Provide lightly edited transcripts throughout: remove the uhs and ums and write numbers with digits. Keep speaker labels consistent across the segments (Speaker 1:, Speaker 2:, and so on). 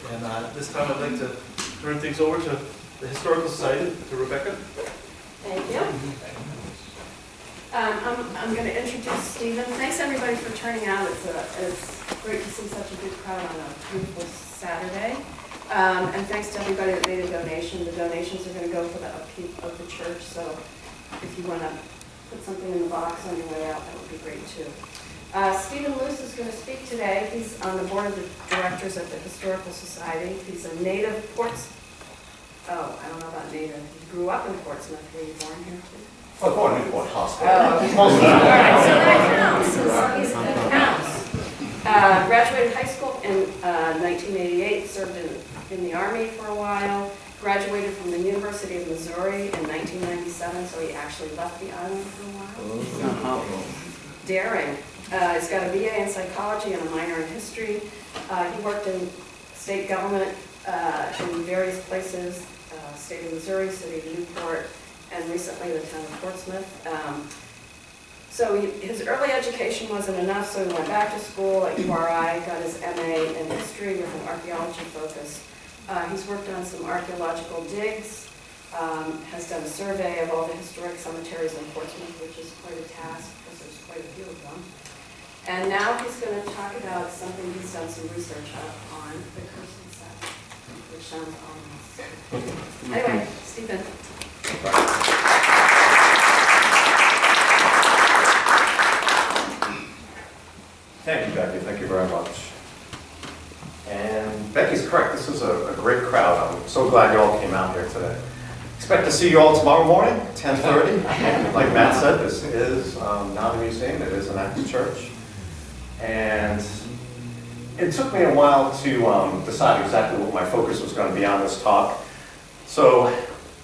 Speaker 1: And this time I'd like to turn things over to the Historical Society, to Rebecca.
Speaker 2: Thank you. I'm going to introduce Stephen. Thanks everybody for turning out. It's great to see such a big crowd on a beautiful Saturday. And thanks to everybody that made a donation. The donations are going to go for the upkeep of the church, so if you want to put something in the box on your way out, that would be great too. Stephen Luce is going to speak today. He's on the board of the directors of the Historical Society. He's a native I don't know about native. He grew up in Portsmouth. Were you born here too?
Speaker 3: Oh, born in Woodhouse.
Speaker 2: Oh, okay. All right, so that counts. Graduated high school in 1988, served in the Army for a while, graduated from the University of Missouri in 1997, so he actually left the island for a while. Daring. He's got a BA in psychology and a minor in history. He worked in state government in various places, state of Missouri, city of Newport, and recently the town of Portsmouth. So his early education wasn't enough, so he went back to school at URI, got his MA in history with an archaeology focus. He's worked on some archaeological digs, has done a survey of all the historic cemeteries in Portsmouth, which is quite a task because there's quite a few of them. And now he's going to talk about something he's done some research on, the Cursed Sect, which sounds ominous. Anyway, Stephen.
Speaker 3: Thank you, Becky. Thank you very much. And Becky's correct. This is a great crowd. I'm so glad you all came out here today. Expect to see you all tomorrow morning, 10:30. Like Matt said, this is not a museum. It is an active church. And it took me a while to decide exactly what my focus was going to be on this talk. So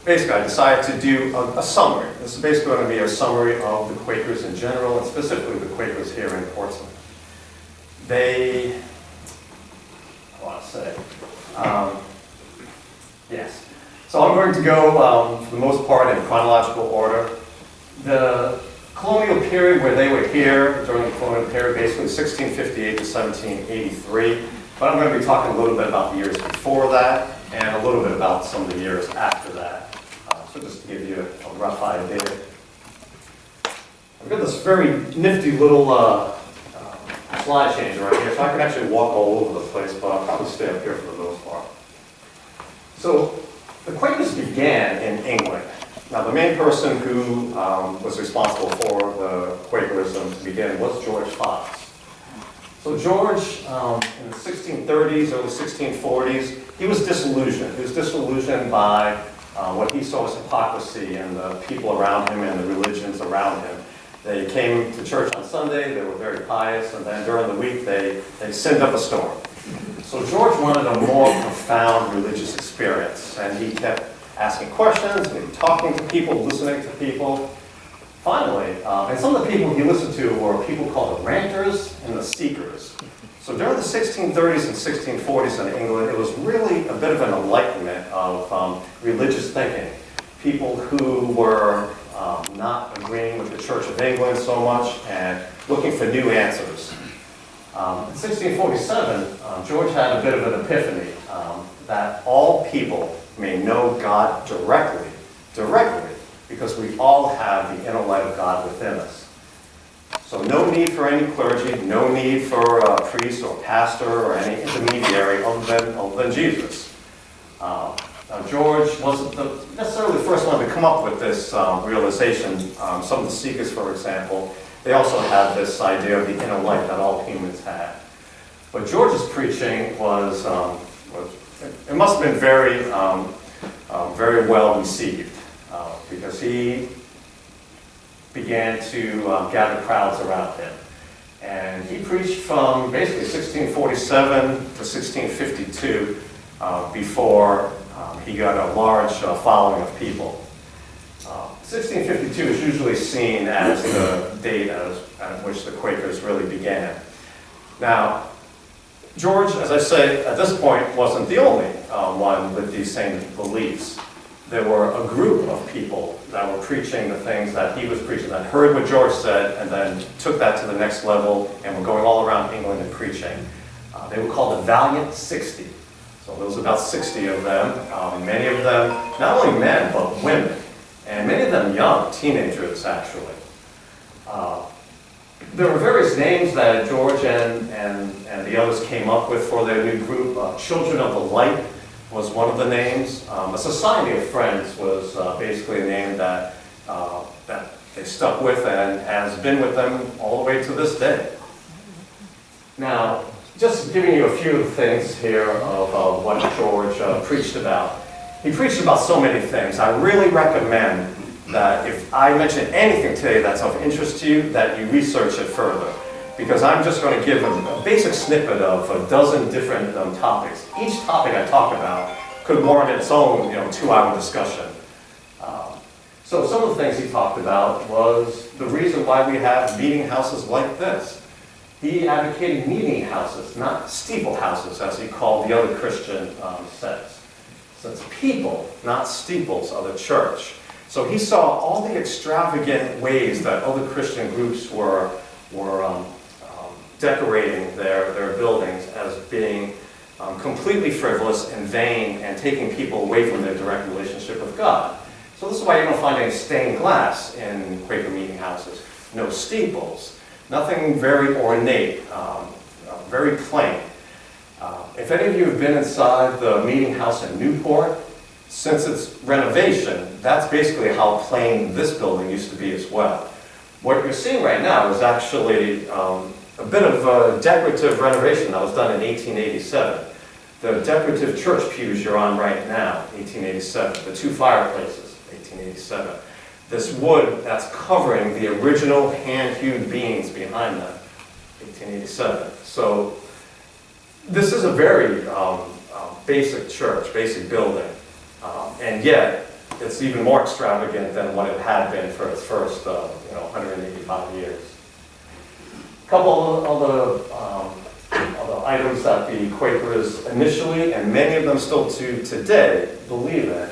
Speaker 3: basically, I decided to do a summary. This is basically going to be a summary of the Quakers in general, and specifically the Quakers here in Portsmouth. Yes. So I'm going to go, for the most part, in chronological order. The colonial period where they were here, during the colonial period, basically 1658 to 1783. But I'm going to be talking a little bit about the years before that, and a little bit about some of the years after that. So just to give you a rough idea. I've got this very nifty little slide changer right here, so I can actually walk all over the place, but I'll probably stay up here for the most part. So the Quakers began in England. Now the main person who was responsible for the Quakerism to begin was George Fox. So George, in the 1630s, early 1640s, he was disillusioned. He was disillusioned by what he saw as hypocrisy in the people around him and the religions around him. They came to church on Sunday, they were very pious, and then during the week they sinned up a storm. So George wanted a more profound religious experience, and he kept asking questions, and talking to people, listening to people. Finally, and some of the people he listened to were people called the ranters and the seekers. So during the 1630s and 1640s in England, it was really a bit of an enlightenment of religious thinking. People who were not agreeing with the Church of England so much and looking for new answers. In 1647, George had a bit of an epiphany that all people may know God directly, because we all have the inner light of God within us. So no need for any clergy, no need for a priest or pastor or any intermediary other than Jesus. Now George wasn't necessarily the first one to come up with this realization. Some of the Seekers, for example, they also had this idea of the inner light that all humans had. But George's preaching was it must have been very well received, because he began to gather crowds around him. And he preached from basically 1647 to 1652 before he got a large following of people. 1652 is usually seen as the date at which the Quakers really began. Now, George, as I say, at this point wasn't the only one with these same beliefs. There were a group of people that were preaching the things that he was preaching, that heard what George said and then took that to the next level and were going all around England and preaching. They were called the Valiant 60. So there was about 60 of them, many of them, not only men, but women, and many of them young, teenagers actually. There were various names that George and the others came up with for their new group. Children of the Light was one of the names. A Society of Friends was basically a name that they stuck with and has been with them all the way to this day. Now, just giving you a few things here of what George preached about. He preached about so many things. I really recommend that if I mention anything today that's of interest to you, that you research it further. Because I'm just going to give a basic snippet of a dozen different topics. Each topic I talk about could warrant its own 2-hour discussion. So some of the things he talked about was the reason why we have meeting houses like this. He advocated meeting houses, not steeple houses, as he called the other Christian sects. So it's people, not steeples, of the church. So he saw all the extravagant ways that other Christian groups were decorating their buildings as being completely frivolous and vain and taking people away from their direct relationship with God. So this is why you don't find any stained glass in Quaker meeting houses. No steeples. Nothing very ornate. Very plain. If any of you have been inside the meeting house in Newport, since its renovation, that's basically how plain this building used to be as well. What you're seeing right now is actually a bit of a decorative renovation that was done in 1887. The decorative church pews you're on right now, 1887. The 2 fireplaces, 1887. This wood that's covering the original hand-hewed beams behind them, 1887. So this is a very basic church, basic building. And yet, it's even more extravagant than what it had been for its first 185 years. A couple of other items that the Quakers initially, and many of them still to today, believe in,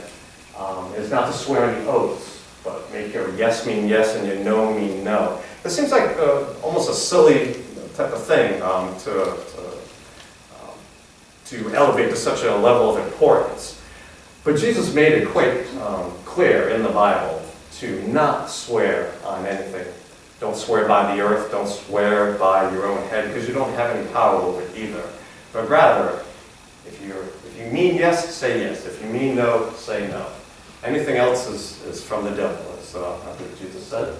Speaker 3: is not to swear any oaths, but make your yes mean yes and your no mean no. It seems like almost a silly type of thing to elevate to such a level of importance. But Jesus made it quite clear in the Bible to not swear on anything. Don't swear by the earth, don't swear by your own head, because you don't have any power over it either. But rather, if you mean yes, say yes. If you mean no, say no. Anything else is from the devil, as what Jesus said.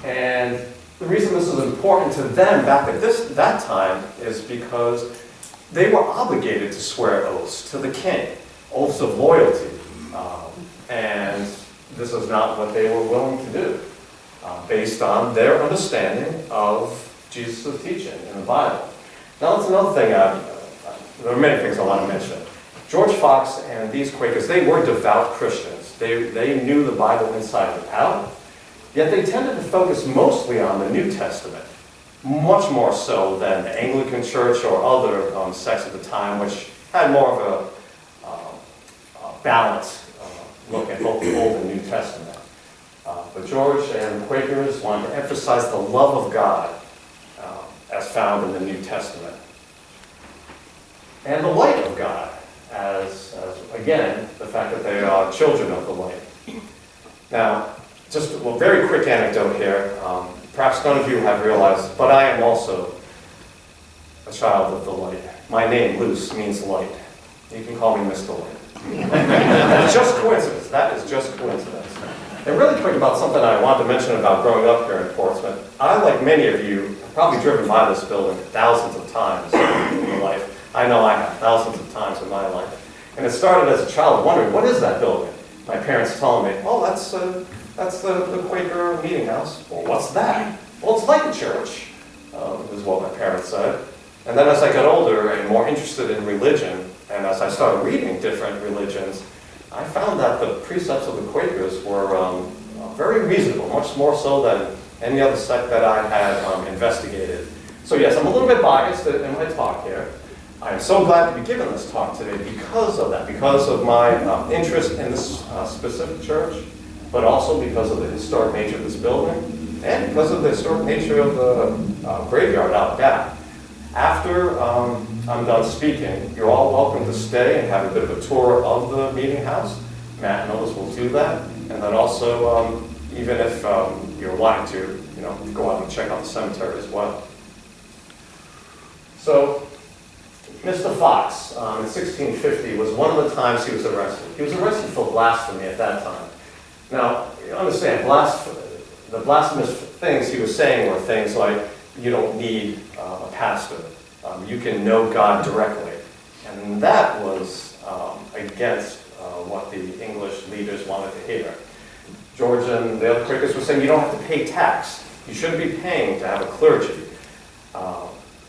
Speaker 3: And the reason this is important to them back at that time is because they were obligated to swear oaths to the king, oaths of loyalty. And this is not what they were willing to do, based on their understanding of Jesus' teaching in the Bible. Now that's another thing, there are many things I want to mention. George Fox and these Quakers, they were devout Christians. They knew the Bible inside and out, yet they tended to focus mostly on the New Testament, much more so than the Anglican Church or other sects at the time, which had more of a balanced look at both the Old and New Testament. But George and the Quakers wanted to emphasize the love of God as found in the New Testament. And the light of God, as again, the fact that they are children of the light. Now, just a very quick anecdote here. Perhaps none of you have realized, but I am also a child of the light. My name, Luce, means light. You can call me Mr. Light. That's just coincidence. That is just coincidence. And really quick about something I wanted to mention about growing up here in Portsmouth. I, like many of you, have probably driven by this building thousands of times in your life. I know I have thousands of times in my life. And it started as a child wondering, what is that building? My parents telling me, oh, that's the Quaker meeting house. Well, what's that? Well, it's like a church, is what my parents said. And then as I got older and more interested in religion, and as I started reading different religions, I found that the precepts of the Quakers were very reasonable, much more so than any other sect that I had investigated. So yes, I'm a little bit biased in my talk here. I'm so glad to be giving this talk today because of that, because of my interest in this specific church, but also because of the historic nature of this building, and because of the historic nature of the graveyard out back. After I'm done speaking, you're all welcome to stay and have a bit of a tour of the Meetinghouse. Matt and others will do that. And then also, even if you're wanting to, go out and check out the cemetery as well. So, Mr. Fox, in 1650, was one of the times he was arrested. He was arrested for blasphemy at that time. Now, you understand, the blasphemous things he was saying were things like, you don't need a pastor. You can know God directly. And that was against what the English leaders wanted to hear. George and the other Quakers were saying, you don't have to pay tax. You shouldn't be paying to have a clergy.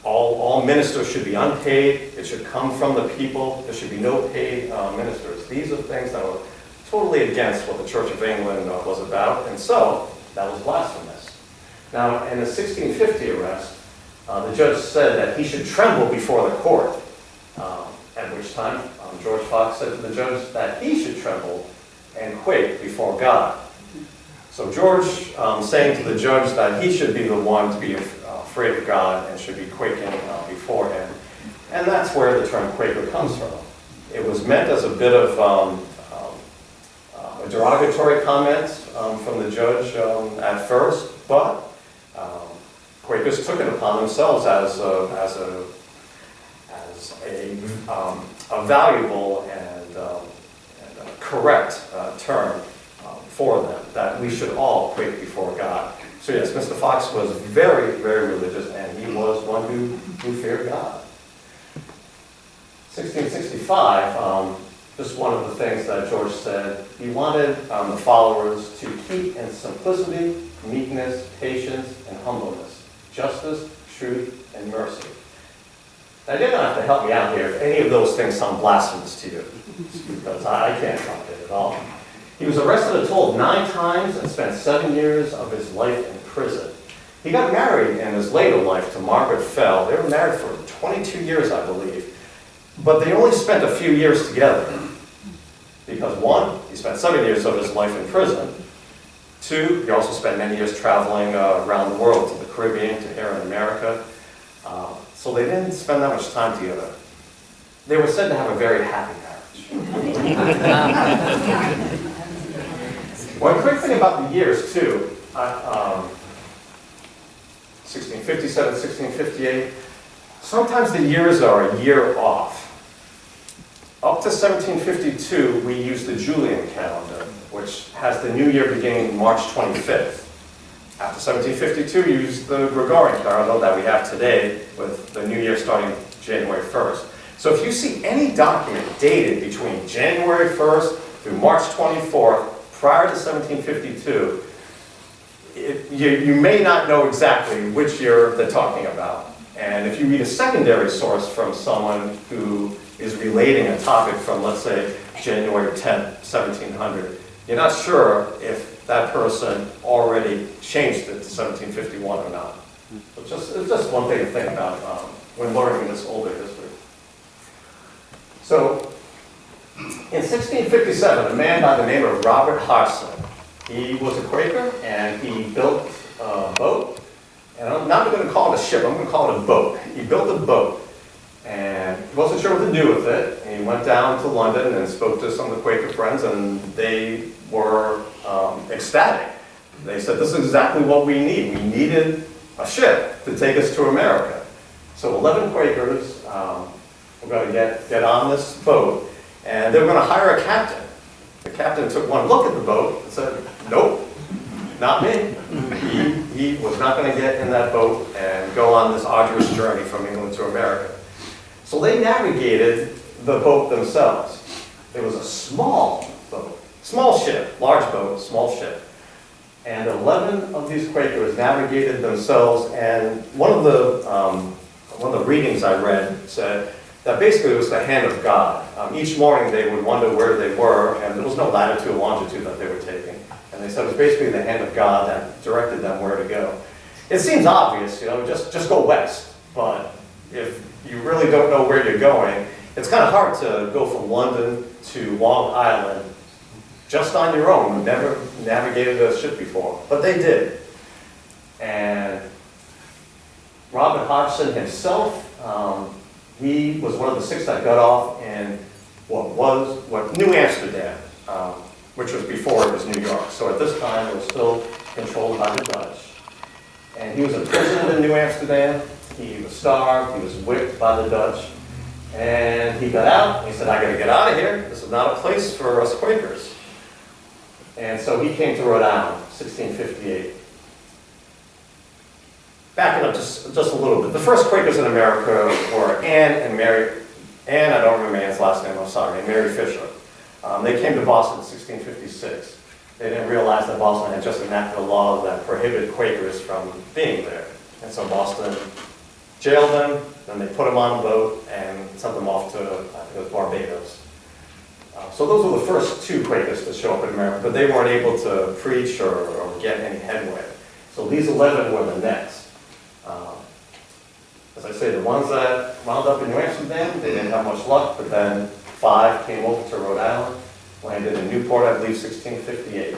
Speaker 3: All ministers should be unpaid. It should come from the people. There should be no paid ministers. These are things that were totally against what the Church of England was about, and so that was blasphemous. Now, in the 1650 arrest, the judge said that he should tremble before the court, at which time George Fox said to the judge that he should tremble and quake before God. So George saying to the judge that he should be the one to be afraid of God and should be quaking before him. And that's where the term Quaker comes from. It was meant as a bit of a derogatory comment from the judge at first, but Quakers took it upon themselves as a valuable and a correct term for them, that we should all quake before God. So yes, Mr. Fox was very, very religious, and he was one who feared God. 1665, just one of the things that George said, he wanted the followers to keep in simplicity, meekness, patience, and humbleness, justice, truth, and mercy. Now, you're going to have to help me out here if any of those things sound blasphemous to you, because I can't trump it at all. He was arrested a total of 9 times and spent 7 years of his life in prison. He got married in his later life to Margaret Fell. They were married for 22 years, I believe. But they only spent a few years together. Because 1, he spent 7 years of his life in prison. 2, he also spent many years traveling around the world, to the Caribbean, to here in America. So they didn't spend that much time together. They were said to have a very happy marriage. One quick thing about the years, too. 1657, 1658. Sometimes the years are a year off. Up to 1752, we used the Julian calendar, which has the new year beginning March 25th. After 1752, we used the Gregorian calendar that we have today, with the new year starting January 1st. So if you see any document dated between January 1st through March 24th, prior to 1752, you may not know exactly which year they're talking about. And if you read a secondary source from someone who is relating a topic from, let's say, January 10th, 1700, you're not sure if that person already changed it to 1751 or not. So it's just one thing to think about when learning this older history. So, in 1657, a man by the name of Robert Hodgson, he was a Quaker, and he built a boat. And I'm not going to call it a ship, I'm going to call it a boat. He built a boat, and he wasn't sure what to do with it. And he went down to London and spoke to some of the Quaker friends, and they were ecstatic. They said, this is exactly what we need. We needed a ship to take us to America. So 11 Quakers were going to get on this boat, and they were going to hire a captain. The captain took one look at the boat and said, nope, not me. He was not going to get in that boat and go on this arduous journey from England to America. So they navigated the boat themselves. It was a small boat, small ship, large boat, small ship. And 11 of these Quakers navigated themselves, and one of the readings I read said that basically it was the hand of God. Each morning they would wonder where they were, and there was no latitude or longitude that they were taking. And they said it was basically the hand of God that directed them where to go. It seems obvious, just go west. But if you really don't know where you're going, it's kind of hard to go from London to Long Island just on your own. You've never navigated a ship before, but they did. And Robert Hodgson himself, He was one of the 6 that got off in what New Amsterdam, which was before it was New York. So at this time, it was still controlled by the Dutch. And he was imprisoned in New Amsterdam. He was starved. He was whipped by the Dutch. And he got out. He said, I got to get out of here. This is not a place for us Quakers. And so he came to Rhode Island, 1658. Backing up just a little bit. The first Quakers in America were Anne and Mary. Anne, I don't remember Anne's last name, I'm sorry, and Mary Fisher. They came to Boston in 1656. They didn't realize that Boston had just enacted a law that prohibited Quakers from being there. And so Boston jailed them, then they put them on a boat and sent them off to, I think it was Barbados. So those were the first 2 Quakers to show up in America, but they weren't able to preach or get any headway. So these 11 were the next. As I say, the ones that wound up in New Amsterdam, they didn't have much luck, but then 5 came over to Rhode Island, landed in Newport, I believe, 1658.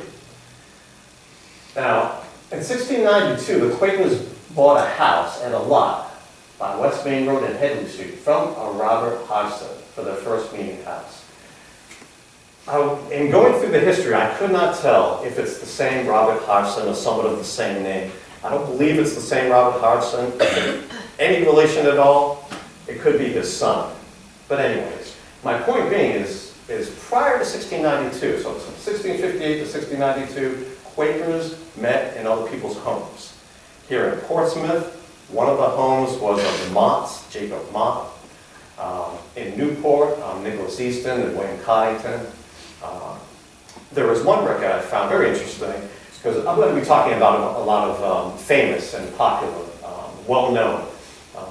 Speaker 3: Now, in 1692, the Quakers bought a house and a lot by West Main Road and Headley Street from a Robert Hodgson for their first meeting house. In going through the history, I could not tell if it's the same Robert Hodgson or someone of the same name. I don't believe it's the same Robert Hodgson. Any relation at all, it could be his son. But anyways, my point being is prior to 1692, so from 1658 to 1692, Quakers met in other people's homes. Here in Portsmouth, one of the homes was of the Motts, Jacob Mott. In Newport, Nicholas Easton and William Coddington. There was one record I found very interesting, because I'm going to be talking about a lot of famous and popular, well-known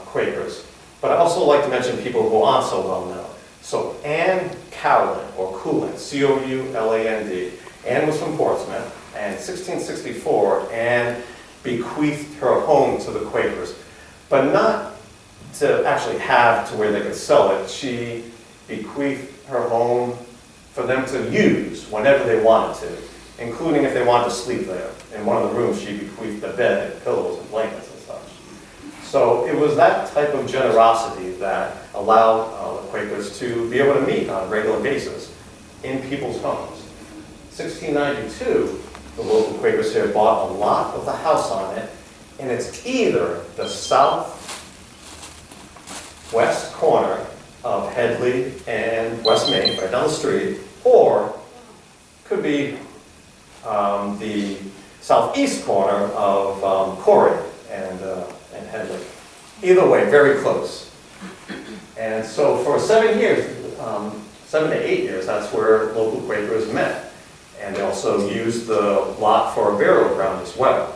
Speaker 3: Quakers. But I also like to mention people who aren't so well-known. So Anne Cowland, or Couland, C-O-U-L-A-N-D. Anne was from Portsmouth, and in 1664, Anne bequeathed her home to the Quakers, but not to actually have to where they could sell it. She bequeathed her home for them to use whenever they wanted to, including if they wanted to sleep there. In one of the rooms, she bequeathed a bed and pillows and blankets and such. So it was that type of generosity that allowed the Quakers to be able to meet on a regular basis in people's homes. 1692, the local Quakers here bought a lot of the house on it, and it's either the southwest corner of Headley and West Main, right down the street, or could be the southeast corner of Corey and Headley. Either way, very close. And so for 7 years, 7 to 8 years, that's where local Quakers met. And they also used the lot for a burial ground as well.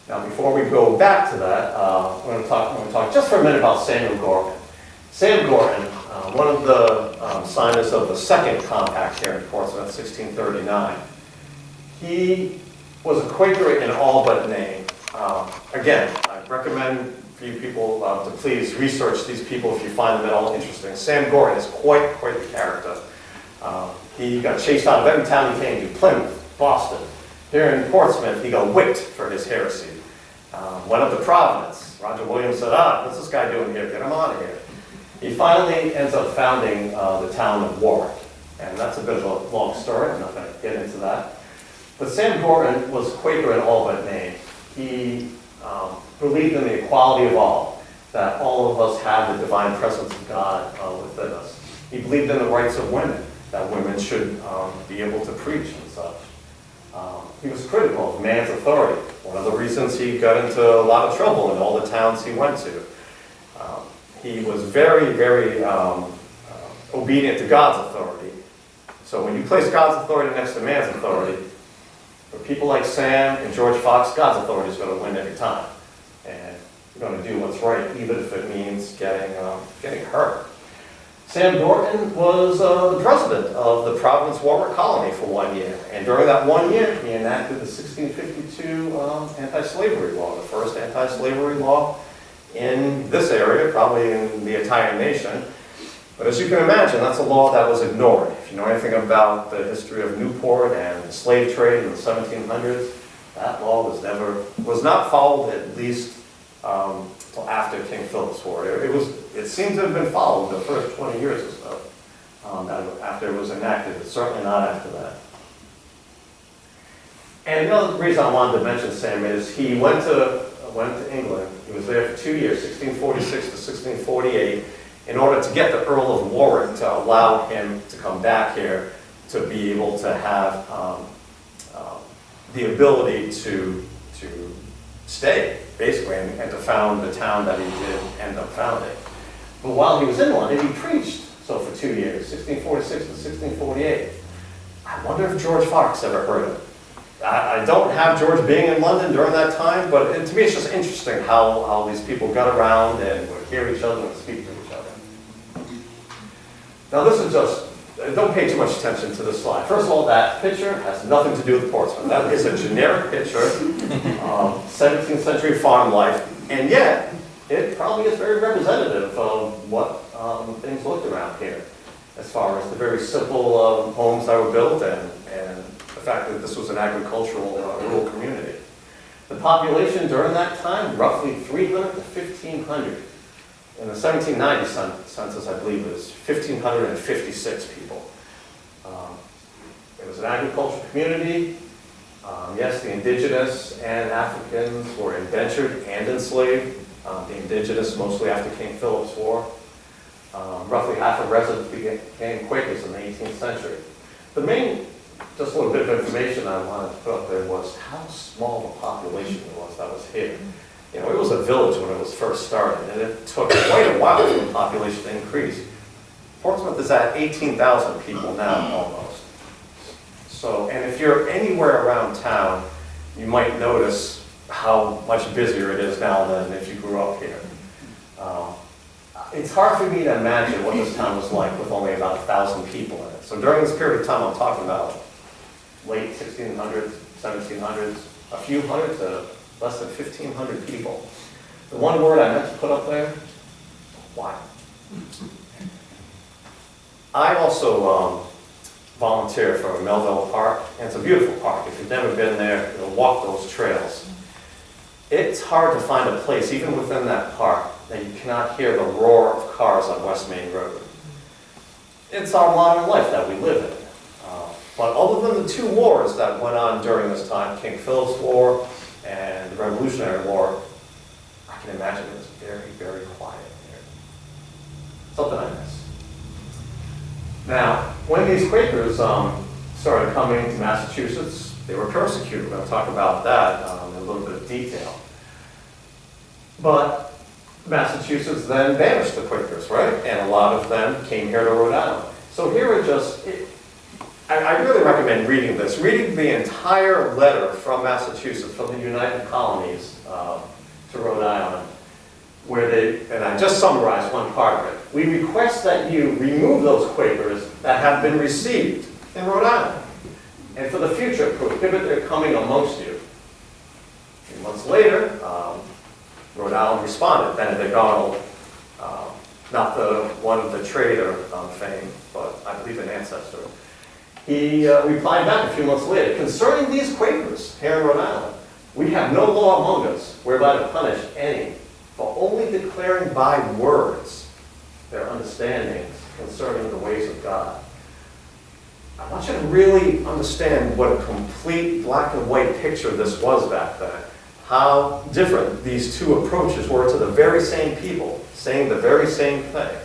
Speaker 3: Now, before we go back to that, I'm going to talk just for a minute about Samuel Gorton. Sam Gorton, one of the signers of the Second Compact here in Portsmouth, 1639. He was a Quaker in all but name. Again, I recommend for you people to please research these people if you find them at all interesting. Sam Gorton is quite the character. He got chased out of every town he came to, Plymouth, Boston. Here in Portsmouth, he got whipped for his heresy. Went up to Providence. Roger Williams said, what's this guy doing here? Get him out of here. He finally ends up founding the town of Warwick. And that's a bit of a long story. I'm not going to get into that. But Sam Gorton was Quaker in all but name. He believed in the equality of all, that all of us have the divine presence of God within us. He believed in the rights of women, that women should be able to preach and such. He was critical of man's authority. One of the reasons he got into a lot of trouble in all the towns he went to. He was very obedient to God's authority. So when you place God's authority next to man's authority, for people like Sam and George Fox, God's authority is going to win every time. And you're going to do what's right, even if it means getting hurt. Sam Gorton was the president of the Providence Warwick Colony for 1 year. And during that 1 year, he enacted the 1652 anti-slavery law, the first anti-slavery law in this area, probably in the entire nation. But as you can imagine, that's a law that was ignored. If you know anything about the history of Newport and the slave trade in the 1700s, that law was not followed, at least until after King Philip's War. It seemed to have been followed the first 20 years or so after it was enacted, but certainly not after that. And the other reason I wanted to mention Sam is he went to England. He was there for 2 years, 1646 to 1648, in order to get the Earl of Warwick to allow him to come back here to be able to have the ability to stay, basically, and to found the town that he did end up founding. But while he was in London, he preached, so for 2 years, 1646 to 1648. I wonder if George Fox ever heard of it. I don't have George being in London during that time, but to me it's just interesting how these people got around and would hear each other and speak to each other. Now this is just, don't pay too much attention to this slide. First of all, that picture has nothing to do with Portsmouth. That is a generic picture of 17th century farm life, and yet it probably is very representative of what things looked around here, as far as the very simple homes that were built and the fact that this was an agricultural rural community. The population during that time, roughly 300 to 1,500. In the 1790 census, I believe, it was 1,556 people. It was an agricultural community. Yes, the indigenous and Africans were indentured and enslaved. The indigenous mostly after King Philip's War. Roughly half of residents became Quakers in the 18th century. The main, just a little bit of information I wanted to put up there was how small the population was that was here. You know, it was a village when it was first started, and it took quite a while for the population to increase. Portsmouth is at 18,000 people now, almost. So, and if you're anywhere around town, you might notice how much busier it is now than if you grew up here. It's hard for me to imagine what this town was like with only about 1,000 people in it. So during this period of time I'm talking about, late 1600s, 1700s, a few hundred to less than 1,500 people. The one word I meant to put up there, quiet. I also volunteer for Melville Park, and it's a beautiful park. If you've never been there, you'll walk those trails. It's hard to find a place, even within that park, that you cannot hear the roar of cars on West Main Road. It's our modern life that we live in. But other than the two wars that went on during this time, King Philip's War and the Revolutionary War, I can imagine it was very, very quiet here. Something I miss. Now, when these Quakers started coming to Massachusetts, they were persecuted. We're going to talk about that in a little bit of detail. But Massachusetts then banished the Quakers, right? And a lot of them came here to Rhode Island. So here are just, I really recommend reading this. Reading the entire letter from Massachusetts, from the United Colonies to Rhode Island, where and I just summarized one part of it. We request that you remove those Quakers that have been received in Rhode Island, and for the future prohibit their coming amongst you. A few months later, Rhode Island responded. Benedict Arnold, not the one of the trader fame, but I believe an ancestor. He replied back a few months later, concerning these Quakers here in Rhode Island, we have no law among us whereby to punish any, but only declaring by words their understandings concerning the ways of God. I want you to really understand what a complete black and white picture this was back then. How different these two approaches were to the very same people, saying the very same thing.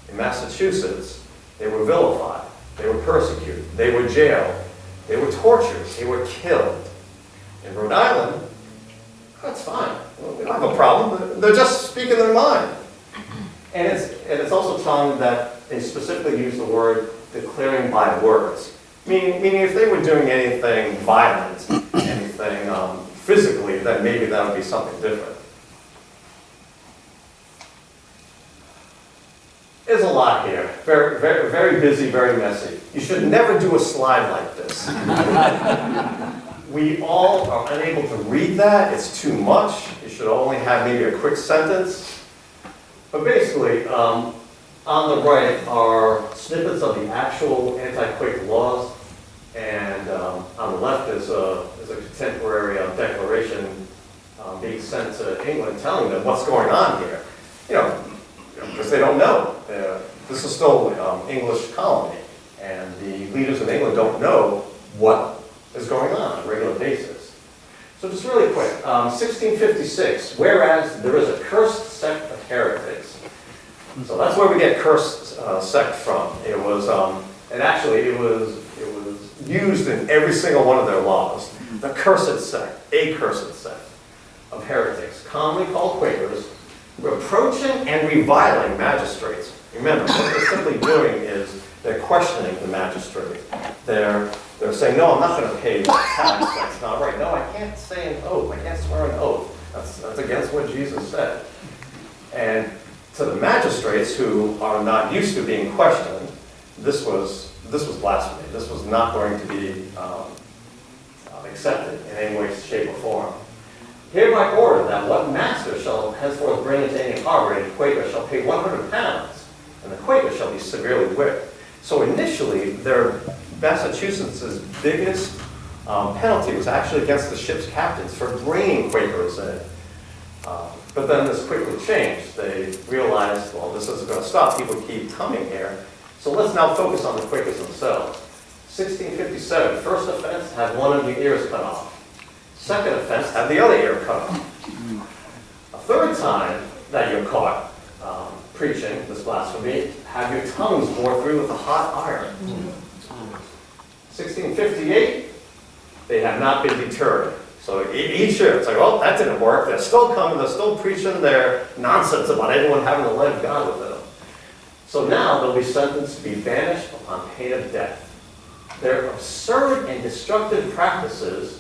Speaker 3: In Massachusetts, they were vilified, they were persecuted, they were jailed, they were tortured, they were killed. In Rhode Island, that's fine. We don't have a problem. They're just speaking their mind. And it's also telling that they specifically use the word declaring by words. Meaning if they were doing anything violent, anything physically, then maybe that would be something different. There's a lot here. Very, very, very busy, very messy. You should never do a slide like this. We all are unable to read that. It's too much. You should only have maybe a quick sentence. But basically, on the right are snippets of the actual Anti-Quaker Laws, and on the left is a contemporary declaration being sent to England telling them what's going on here. Because they don't know. This is still an English colony, and the leaders in England don't know what is going on a regular basis. So just really quick, 1656, whereas there is a cursed sect of heretics. So that's where we get cursed sect from. It was, and actually it was used in every single one of their laws. The cursed sect, a cursed sect of heretics, commonly called Quakers, reproaching and reviling magistrates. Remember, what they're simply doing is they're questioning the magistrate. They're saying, no, I'm not going to pay tax, that's not right. No, I can't say an oath, I can't swear an oath. That's against what Jesus said. And to the magistrates who are not used to being questioned, this was blasphemy. This was not going to be accepted in any way, shape, or form. Hereby order that what master shall henceforth bring into any harbor, any Quaker shall pay 100 pounds, and the Quaker shall be severely whipped. So initially, Massachusetts' biggest penalty was actually against the ship's captains for bringing Quakers in. But then this quickly changed. They realized, well, this isn't going to stop. People keep coming here. So let's now focus on the Quakers themselves. 1657, first offense, had one of your ears cut off. Second offense, have the other ear cut off. A third time that you're caught preaching this blasphemy, have your tongues bored through with a hot iron. 1658, they have not been deterred. So each year, it's like, oh, that didn't work. They're still coming, they're still preaching their nonsense about everyone having to let God with them. So now they'll be sentenced to be banished upon pain of death. Their absurd and destructive practices,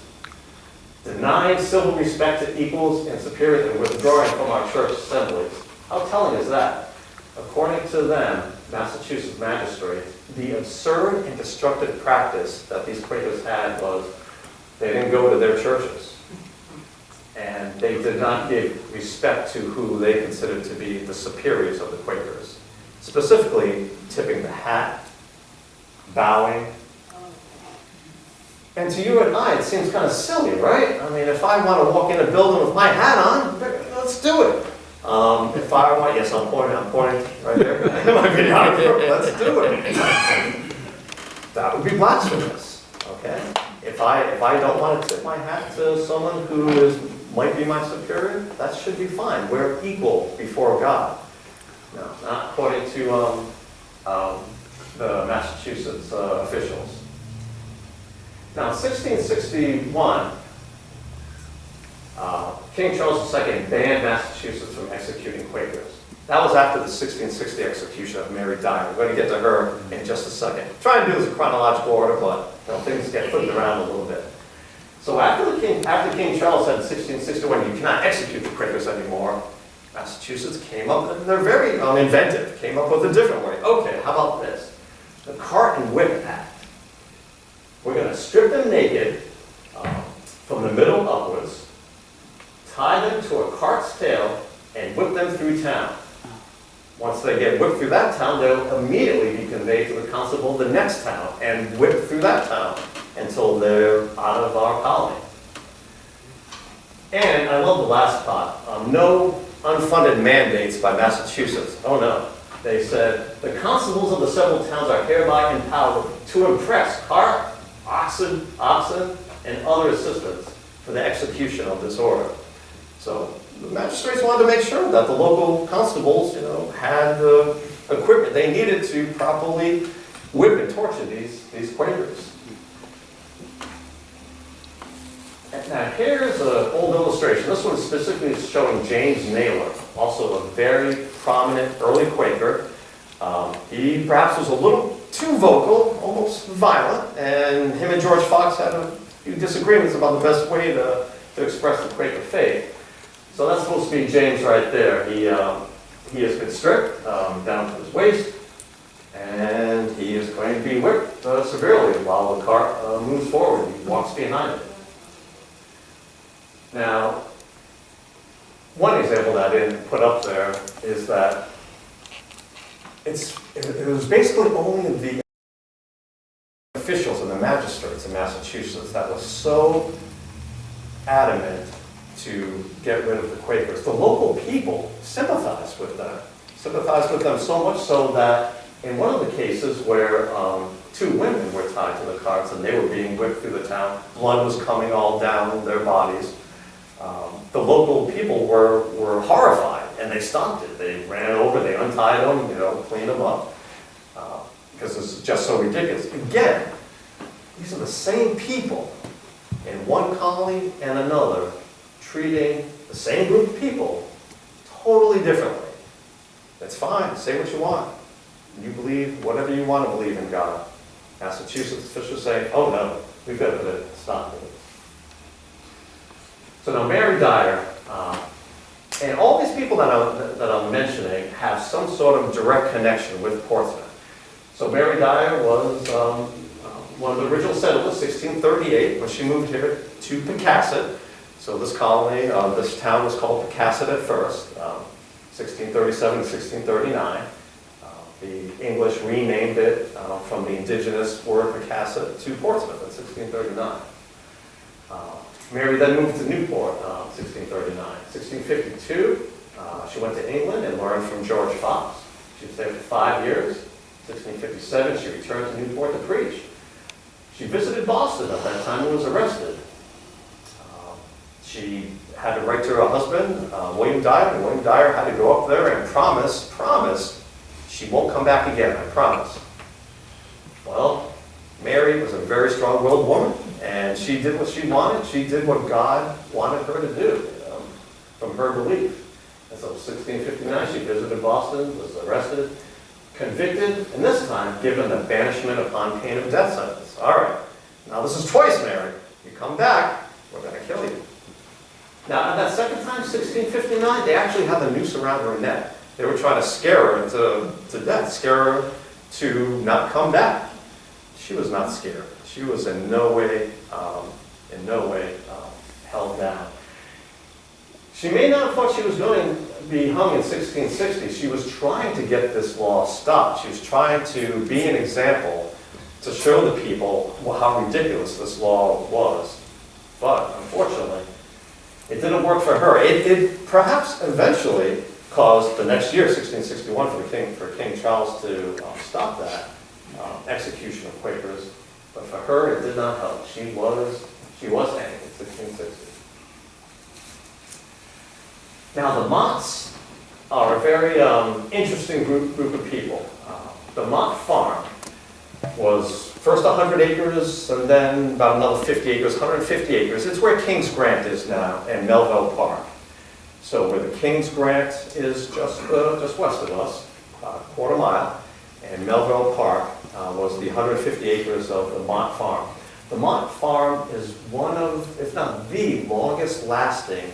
Speaker 3: denying civil respect to equals and superiors and withdrawing from our church assemblies. How telling is that? According to them, Massachusetts magistrates, the absurd and destructive practice that these Quakers had was they didn't go to their churches. And they did not give respect to who they considered to be the superiors of the Quakers. Specifically, tipping the hat, bowing. And to you and I, it seems kind of silly, right? I mean, if I want to walk in a building with my hat on, let's do it. If I want, yes, I'm pointing right there. My videographer, let's do it. That would be blasphemous, okay? If I don't want to tip my hat to someone who might be my superior, that should be fine. We're equal before God. No, not according to the Massachusetts officials. Now, in 1661, King Charles II banned Massachusetts from executing Quakers. That was after the 1660 execution of Mary Dyer. We're going to get to her in just a second. Try and do this in chronological order, but things get flipped around a little bit. So after King Charles said in 1661, you cannot execute the Quakers anymore, Massachusetts came up, and they're very inventive, came up with a different way. Okay, how about this? The Cart and Whip Act. We're going to strip them naked from the middle upwards, tie them to a cart's tail, and whip them through town. Once they get whipped through that town, they'll immediately be conveyed to the constable of the next town and whipped through that town until they're out of our colony. And I love the last part. No unfunded mandates by Massachusetts. Oh no. They said, the constables of the several towns are hereby empowered to impress cart, oxen, and other assistants for the execution of this order. So the magistrates wanted to make sure that the local constables, had the equipment they needed to properly whip and torture these Quakers. And now here's an old illustration. This one specifically is showing James Naylor, also a very prominent early Quaker. He perhaps was a little too vocal, almost violent, and him and George Fox had a few disagreements about the best way to express the Quaker faith. So that's supposed to be James right there. He has been stripped down to his waist, and he is going to be whipped severely while the cart moves forward. He walks behind it. Now, one example that I didn't put up there is that it was basically only the officials and the magistrates in Massachusetts that was so adamant to get rid of the Quakers. The local people sympathized with them so much so that in one of the cases where two women were tied to the carts and they were being whipped through the town, blood was coming all down their bodies, the local people were horrified and they stopped it. They ran over, they untied them, cleaned them up, because it's just so ridiculous. Again, these are the same people in one colony and another treating the same group of people totally differently. That's fine, say what you want. You believe whatever you want to believe in God. Massachusetts officials say, oh no, we've got to put a stop to it. So now Mary Dyer, and all these people that I'm mentioning have some sort of direct connection with Portsmouth. So Mary Dyer was one of the original settlers, 1638, when she moved here to Pecasset. So this colony, this town was called Pecasset at first, 1637 to 1639. The English renamed it from the indigenous word Pecasset to Portsmouth in 1639. Mary then moved to Newport, 1639. 1652, she went to England and learned from George Fox. She was there for 5 years. 1657, she returned to Newport to preach. She visited Boston at that time and was arrested. She had to write to her husband, William Dyer, and William Dyer had to go up there and promise she won't come back again, I promise. Well, Mary was a very strong-willed woman, and she did what she wanted. She did what God wanted her to do, from her belief. And so 1659, she visited Boston, was arrested, convicted, and this time given the banishment upon pain of death sentence. All right, now this is twice, Mary. You come back, we're going to kill you. Now, at that second time, 1659, they actually had the noose around her neck. They were trying to scare her to death, scare her to not come back. She was not scared. She was in no way held down. She may not have thought she was going to be hung in 1660. She was trying to get this law stopped. She was trying to be an example to show the people how ridiculous this law was. But unfortunately, it didn't work for her. It perhaps eventually caused the next year, 1661, for King Charles to stop that execution of Quakers. But for her, it did not help. She was hanged in 1660. Now, the Motts are a very interesting group of people. The Mott farm was first 100 acres and then about another 50 acres, 150 acres. It's where King's Grant is now and Melville Park. So where the King's Grant is just west of us, a quarter mile, and Melville Park was the 150 acres of the Mott farm. The Mott farm is one of, if not the longest lasting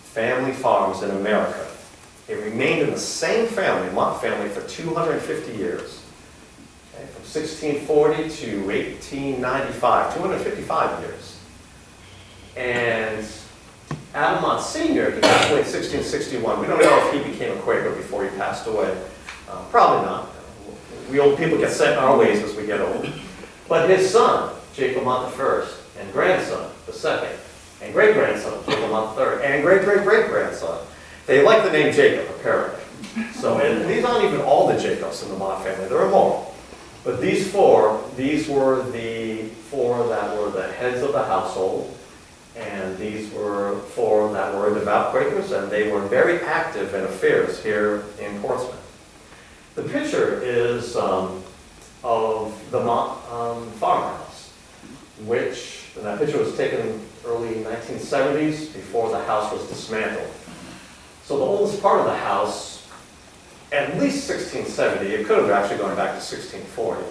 Speaker 3: family farms in America. It remained in the same family, Mott family, for 250 years. Okay, from 1640 to 1895, 255 years. And Adam Mott Sr., he passed away in 1661. We don't know if he became a Quaker before he passed away. Probably not. We old people get set in our ways as we get old. But his son, Jacob Mott I, and grandson, the second, and great-grandson, Jacob Mott III, and great-great-great-grandson, they like the name Jacob, apparently. So, and these aren't even all the Jacobs in the Mott family. There are more. But these were the four that were the heads of the household. And these were four that were devout Quakers, and they were very active in affairs here in Portsmouth. The picture is of the Mott farmhouse, and that picture was taken early 1970s before the house was dismantled. So the oldest part of the house, at least 1670, it could have actually gone back to 1640,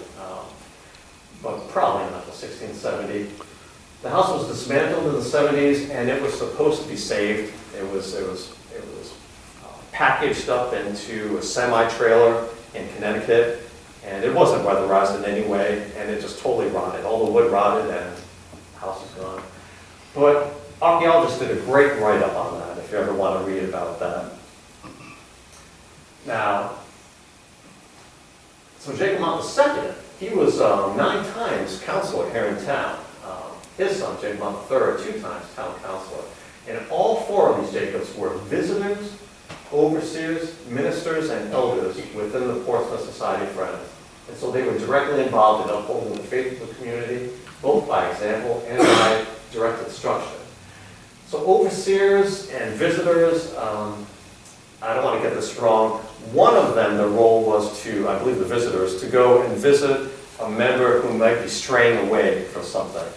Speaker 3: but probably not to 1670. The house was dismantled in the 70s, and it was supposed to be saved. It was packaged up into a semi-trailer in Connecticut, and it wasn't weatherized in any way, and it just totally rotted. All the wood rotted, and the house is gone. But archaeologists did a great write-up on that, if you ever want to read about that. Now, so Jacob Mott II, he was 9 times counselor here in town. His son, Jacob Mott III, 2 times town counselor. And all four of these Jacobs were visitors, overseers, ministers, and elders within the Portsmouth Society of Friends. And so they were directly involved in upholding the faith of the community, both by example and by direct instruction. So overseers and visitors, I don't want to get this wrong, one of them, the role was to, I believe the visitors, to go and visit a member who might be straying away from something.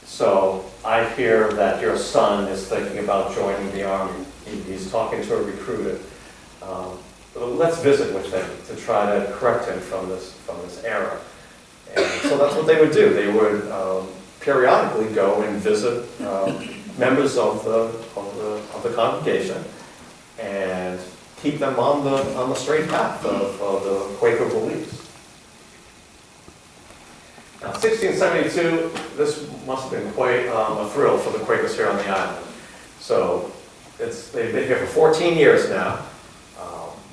Speaker 3: So I hear that your son is thinking about joining the army. He's talking to a recruiter. Let's visit with him to try to correct him from this error. And so that's what they would do. They would periodically go and visit members of the congregation and keep them on the straight path of the Quaker beliefs. Now, 1672, this must have been quite a thrill for the Quakers here on the island. So they've been here for 14 years now.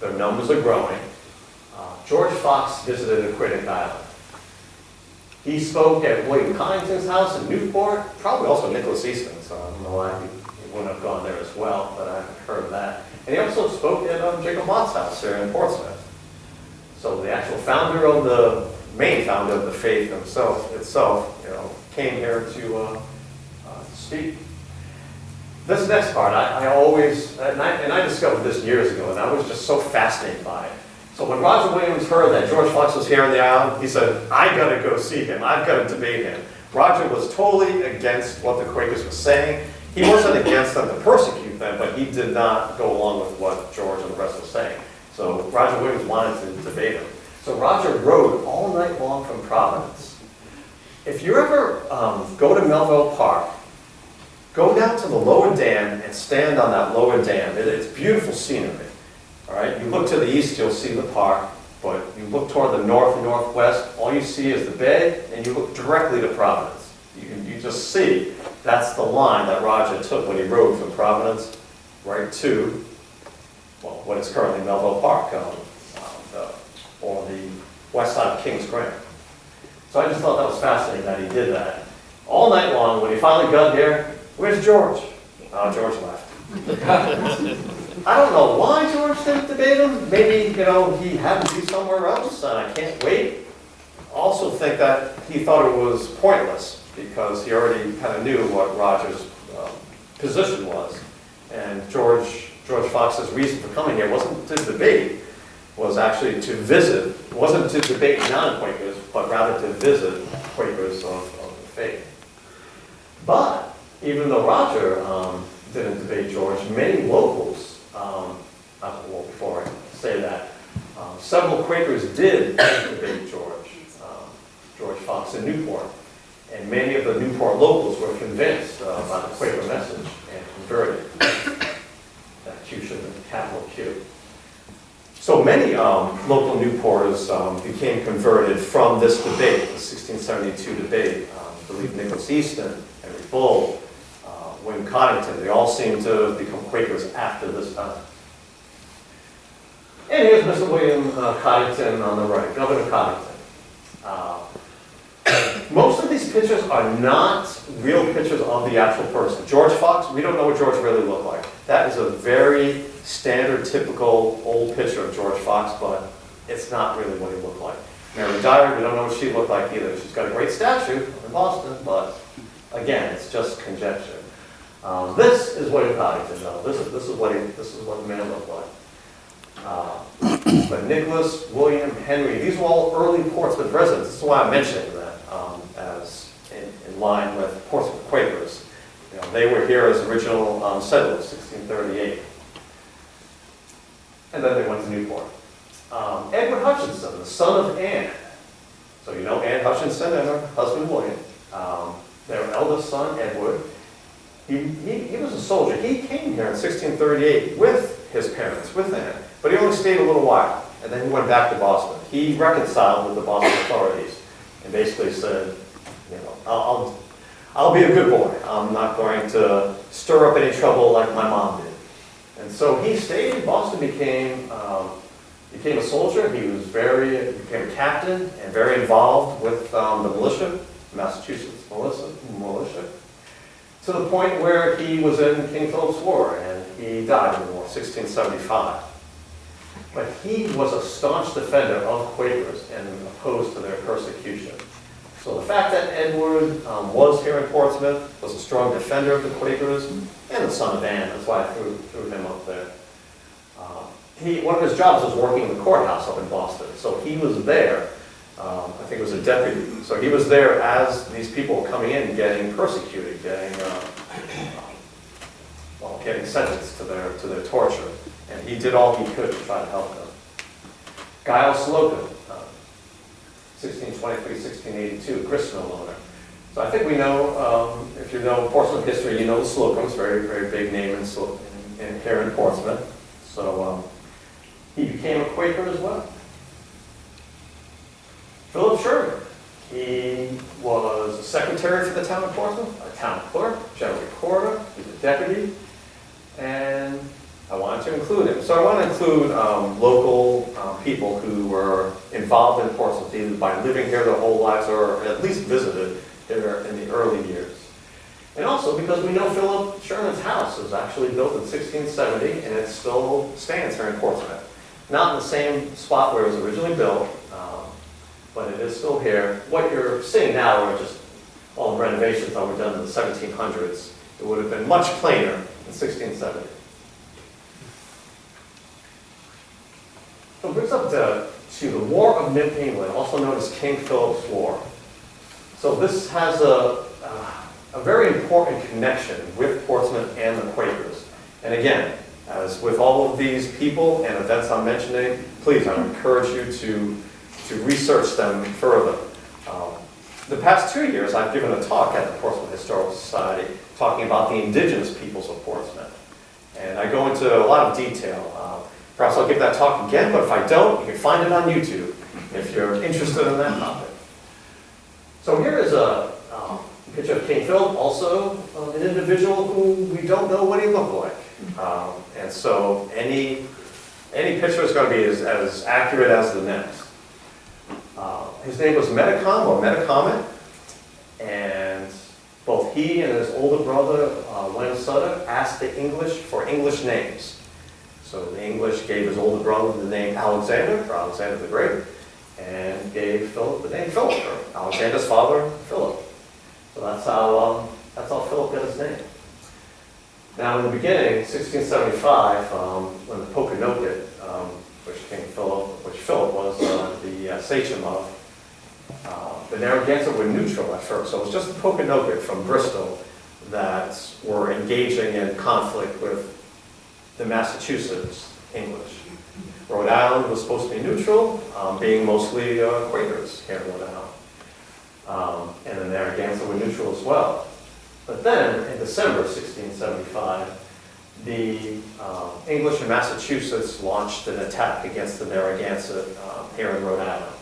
Speaker 3: Their numbers are growing. George Fox visited Aquidneck Island. He spoke at William Connington's house in Newport, probably also Nicholas Easton's, so I don't know why he wouldn't have gone there as well, but I haven't heard of that. And he also spoke at Jacob Mott's house here in Portsmouth. So the actual main founder of the faith itself, came here to speak. This next part, I always, and I discovered this years ago, and I was just so fascinated by it. So when Roger Williams heard that George Fox was here on the island, he said, I gotta go see him, I've got to debate him. Roger was totally against what the Quakers were saying. He wasn't against them to persecute them, but he did not go along with what George and the rest were saying. So Roger Williams wanted to debate him. So Roger rode all night long from Providence. If you ever go to Melville Park, go down to the lower dam and stand on that lower dam. It's beautiful scenery. All right, you look to the east, you'll see the park, but you look toward the north and northwest, all you see is the bay, and you look directly to Providence. You just see that's the line that Roger took when he rode from Providence right to, well, what is currently Melville Park, or the west side of King's Grant. So I just thought that was fascinating that he did that. All night long, when he finally got here, where's George? George left. I don't know why George didn't debate him. Maybe, he had to be somewhere else, and I can't wait. Also think that he thought it was pointless because he already kind of knew what Roger's position was. And George Fox's reason for coming here wasn't to debate, was actually to visit. It wasn't to debate non-Quakers, but rather to visit Quakers of the faith. But even though Roger didn't debate George, many locals, before I say that, several Quakers did debate George Fox in Newport. And many of the Newport locals were convinced by the Quaker message and converted. That Q should have been capital Q. So many local Newporters became converted from this debate, the 1672 debate. I believe Nicholas Easton, Henry Bull, William Connington, they all seem to become Quakers after this time. And here's Mr. William Connington on the right, Governor Connington. Most of these pictures are not real pictures of the actual person. George Fox, we don't know what George really looked like. That is a very standard, typical old picture of George Fox, but it's not really what he looked like. Mary Dyer, we don't know what she looked like either. She's got a great statue in Boston, but again, it's just conjecture. This is William Connington, though. This is what the man looked like. But Nicholas, William, Henry, these were all early Portsmouth residents. This is why I'm mentioning that as in line with Portsmouth Quakers. They were here as original settlers, 1638. And then they went to Newport. Edward Hutchinson, the son of Anne. So you know Anne Hutchinson and her husband William. Their eldest son, Edward, he was a soldier. He came here in 1638 with his parents, with Anne, but he only stayed a little while, and then he went back to Boston. He reconciled with the Boston authorities and basically said, I'll be a good boy. I'm not going to stir up any trouble like my mom did. And so he stayed in Boston, became a soldier. He became a captain and very involved with the militia, Massachusetts militia. to the point where he was in King Philip's War, and he died in the war, 1675. But he was a staunch defender of Quakers and opposed to their persecution. So the fact that Edward was here in Portsmouth, was a strong defender of the Quakers, and the son of Anne, that's why I threw him up there. One of his jobs was working in the courthouse up in Boston, so he was there. I think it was a deputy. So he was there as these people were coming in, getting persecuted, getting sentenced to their torture, and he did all he could to try to help them. Giles Slocum, 1623, 1682, grist mill owner. So I think we know, if you know Portsmouth history, you know the Slocums, very, very big name here in Portsmouth. So he became a Quaker as well. Philip Sherman, he was a secretary for the town of Portsmouth, a town clerk, general recorder, he was a deputy, and I wanted to include him. So I want to include local people who were involved in Portsmouth, either by living here their whole lives or at least visited here in the early years. And also because we know Philip Sherman's house was actually built in 1670 and it still stands here in Portsmouth. Not in the same spot where it was originally built, but it is still here. What you're seeing now are just all the renovations that were done in the 1700s. It would have been much plainer in 1670. So it brings up to the War of New England, also known as King Philip's War. So this has a very important connection with Portsmouth and the Quakers. And again, as with all of these people and events I'm mentioning, please, I encourage you to research them further. The past 2 years, I've given a talk at the Portsmouth Historical Society talking about the indigenous peoples of Portsmouth. And I go into a lot of detail. Perhaps I'll give that talk again, but if I don't, you can find it on YouTube if you're interested in that topic. So here is a picture of King Philip, also an individual who we don't know what he looked like. And so any picture is going to be as accurate as the next. His name was Metacom or Metacomet, and both he and his older brother, Len Sutter, asked the English for English names. So the English gave his older brother the name Alexander, for Alexander the Great, and gave Philip the name Philip, or Alexander's father, Philip. So that's how Philip got his name. Now in the beginning, 1675, when the Pokanoket, which Philip was the sachem of, the Narragansett were neutral at first. So it was just the Pokanoket from Bristol that were engaging in conflict with the Massachusetts English. Rhode Island was supposed to be neutral, being mostly Quakers here in Rhode Island. And the Narragansett were neutral as well. But then, in December 1675, the English in Massachusetts launched an attack against the Narragansett here in Rhode Island.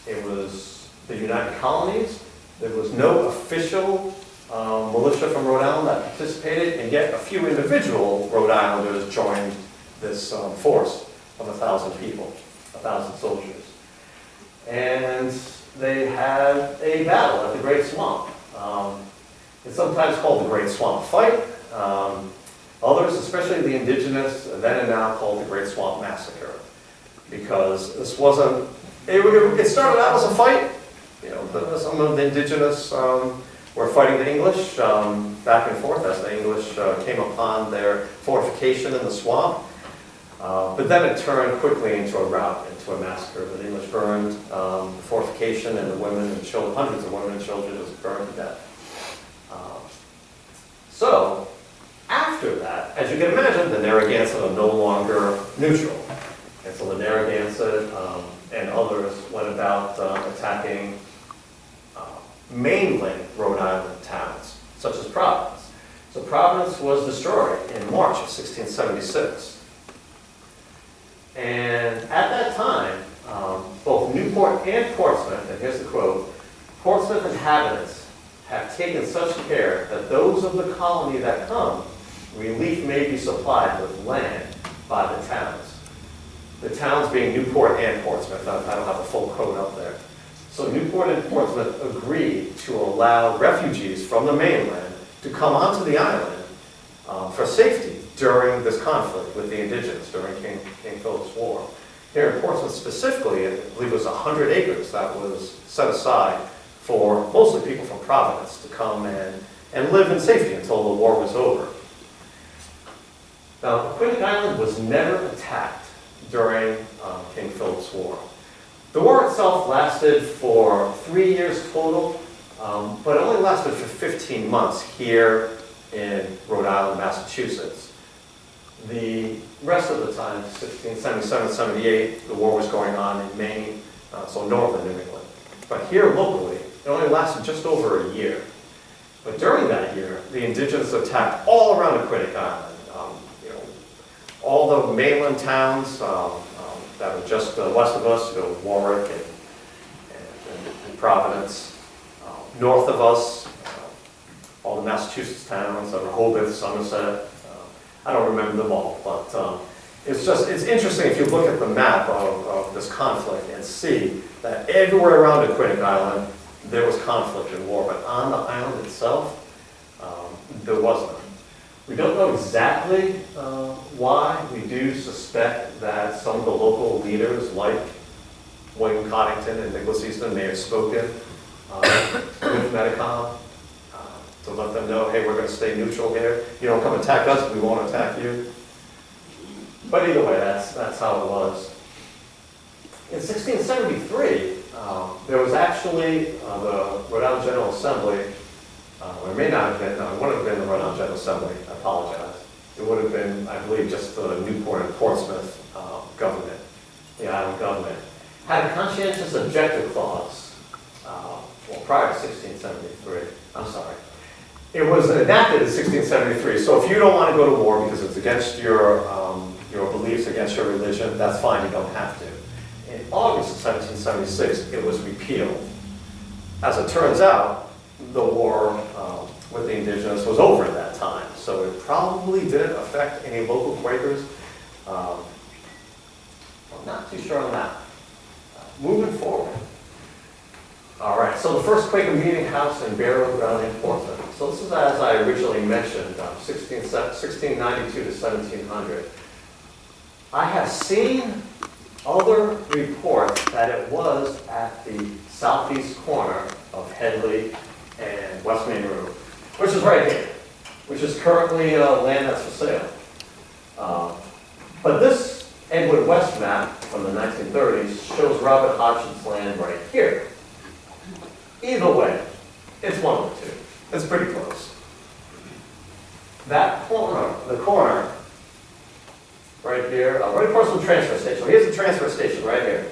Speaker 3: It was the United Colonies. There was no official militia from Rhode Island that participated, and yet a few individual Rhode Islanders joined this force of 1,000 people, 1,000 soldiers. And they had a battle at the Great Swamp. It's sometimes called the Great Swamp Fight. Others, especially the indigenous, then and now called the Great Swamp Massacre, because this wasn't, it started out as a fight. You know, some of the indigenous were fighting the English back and forth as the English came upon their fortification in the swamp. But then it turned quickly into a rout, into a massacre. The English burned the fortification, and the women and children, hundreds of women and children, just burned to death. So, after that, as you can imagine, the Narragansett are no longer neutral. And so the Narragansett and others went about attacking mainland Rhode Island towns, such as Providence. So Providence was destroyed in March of 1676. And at that time, both Newport and Portsmouth, and here's the quote, Portsmouth inhabitants have taken such care that those of the colony that come, relief may be supplied with land by the towns. The towns being Newport and Portsmouth. I don't have a full quote up there. So Newport and Portsmouth agreed to allow refugees from the mainland to come onto the island for safety during this conflict with the indigenous during King Philip's War. Here in Portsmouth specifically, I believe it was 100 acres that was set aside for mostly people from Providence to come and live in safety until the war was over. Now, Aquidneck Island was never attacked during King Philip's War. The war itself lasted for 3 years total, but it only lasted for 15 months here in Rhode Island, Massachusetts. The rest of the time, 1677, 78, the war was going on in Maine, so northern New England. But here locally, it only lasted just over a year. But during that year, the indigenous attacked all around Aquidneck Island. All the mainland towns that were just west of us, Warwick and Providence. North of us, all the Massachusetts towns, Rehoboth, Somerset. I don't remember them all, but it's interesting if you look at the map of this conflict and see that everywhere around Aquidneck Island, there was conflict and war, but on the island itself, there wasn't. We don't know exactly why. We do suspect that some of the local leaders, like William Coddington and Nicholas Easton, may have spoken with Medicom to let them know, hey, we're going to stay neutral here. You don't come attack us, we won't attack you. But either way, that's how it was. In 1673, there was actually the Rhode Island General Assembly. It may not have been, no, it wouldn't have been the Rhode Island General Assembly, I apologize. It would have been, I believe, just the Newport and Portsmouth government, the island government. Had a conscientious objector clause, prior to 1673, I'm sorry. It was enacted in 1673, so if you don't want to go to war because it's against your beliefs, against your religion, that's fine, you don't have to. In August of 1776, it was repealed. As it turns out, the war with the indigenous was over at that time, so it probably didn't affect any local Quakers. I'm not too sure on that. Moving forward. All right, so the first Quaker Meetinghouse and burial ground in Portsmouth. So this is, as I originally mentioned, 1692 to 1700. I have seen other reports that it was at the southeast corner of Headley and West Main Road, which is right here, which is currently land that's for sale. But this Edward West map from the 1930s shows Robert Hodgson's land right here. Either way, it's one of the two. It's pretty close. That corner, the corner, right here, right across from the transfer station. So here's the transfer station right here.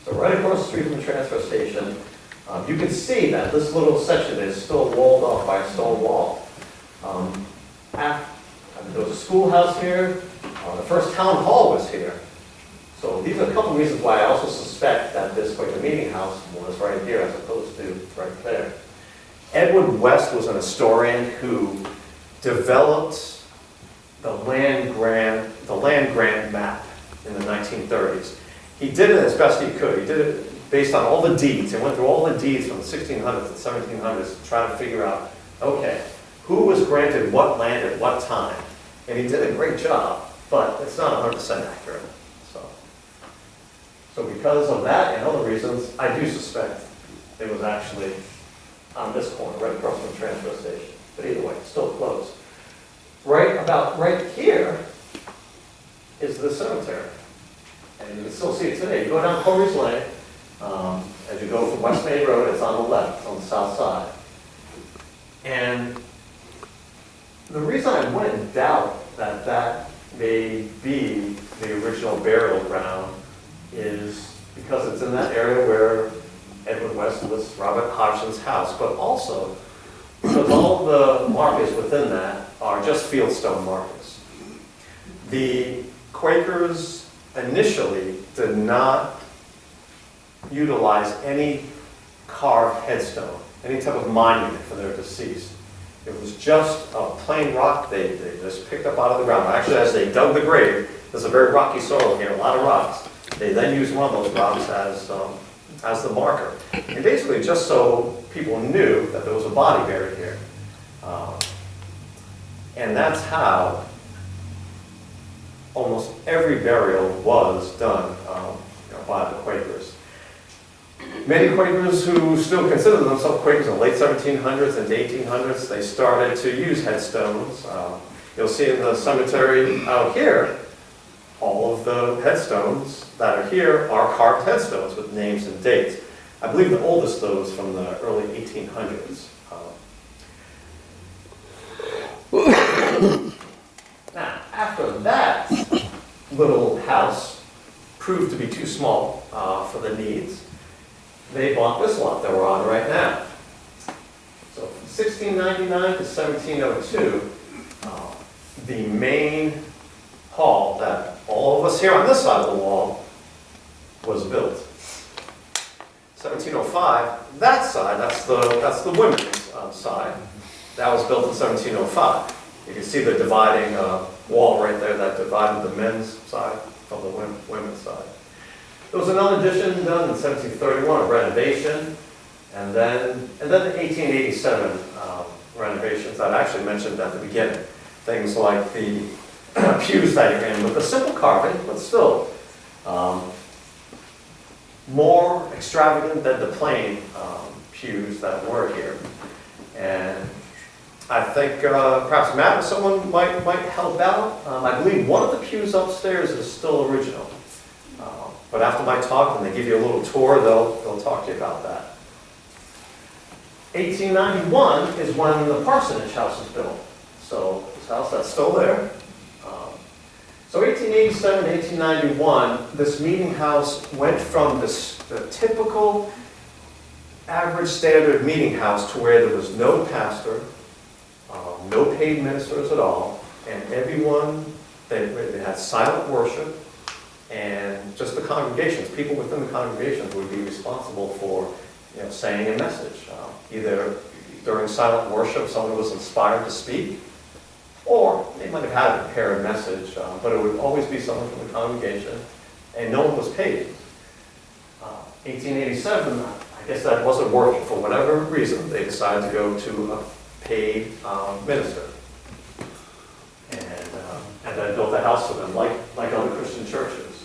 Speaker 3: So right across the street from the transfer station, you can see that this little section is still walled off by a stone wall. There was a schoolhouse here. The first town hall was here. So these are a couple of reasons why I also suspect that this Quaker Meetinghouse was right here as opposed to right there. Edward West was an historian who developed the land grant map in the 1930s. He did it as best he could. He did it based on all the deeds. He went through all the deeds from the 1600s and 1700s to try to figure out, okay, who was granted what land at what time. And he did a great job, but it's not 100% accurate. So because of that and other reasons, I do suspect it was actually on this corner, right across from the transfer station. But either way, it's still close. Right here is the cemetery. And you can still see it today. You go down Corey's Lane, as you go from West Main Road, it's on the left, on the south side. And the reason I wouldn't doubt that that may be the original burial ground is because it's in that area where Edward West was Robert Hodgson's house, but also because all the markers within that are just fieldstone markers. The Quakers initially did not utilize any carved headstone, any type of monument for their deceased. It was just a plain rock they just picked up out of the ground. Actually, as they dug the grave, there's a very rocky soil here, a lot of rocks. They then used one of those rocks as the marker. And basically just so people knew that there was a body buried here. And that's how almost every burial was done by the Quakers. Many Quakers who still consider themselves Quakers in the late 1700s and 1800s, they started to use headstones. You'll see in the cemetery out here, all of the headstones that are here are carved headstones with names and dates. I believe the oldest of those from the early 1800s. Now, after that little house proved to be too small for the needs, they bought this lot that we're on right now. So from 1699 to 1702, the main hall that all of us here on this side of the wall was built. 1705, that side, that's the women's side, that was built in 1705. You can see the dividing wall right there that divided the men's side from the women's side. There was another addition done in 1731, a renovation, and then the 1887 renovations that I actually mentioned at the beginning. Things like the pews that you're in with a simple carving, but still more extravagant than the plain pews that were here. And I think perhaps Matt or someone might help out. I believe one of the pews upstairs is still original. But after my talk, when they give you a little tour, they'll talk to you about that. 1891 is when the parsonage house was built. So this house that's still there. So 1887, 1891, this meeting house went from the typical average standard meeting house to where there was no pastor, no paid ministers at all, and everyone, they had silent worship, and just the congregations, people within the congregations would be responsible for saying a message. Either during silent worship someone was inspired to speak, or they might have had a prepared message, but it would always be someone from the congregation, and no one was paid. 1887, I guess that wasn't working. For whatever reason, they decided to go to a paid minister. And then built a house for them, like other Christian churches.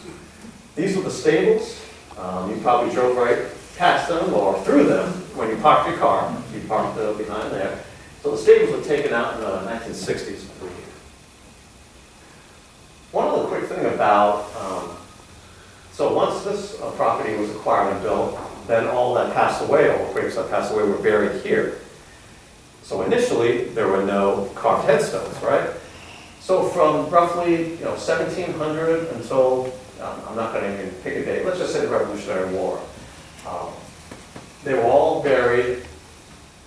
Speaker 3: These were the stables. You probably drove right past them or through them when you parked your car. You parked behind there. So the stables were taken out in the 1960s, I believe. One other quick thing about, so once this property was acquired and built, then all that passed away, all the Quakers that passed away were buried here. So initially, there were no carved headstones, right? So from roughly 1700 until, I'm not going to even pick a date, let's just say the Revolutionary War. They were all buried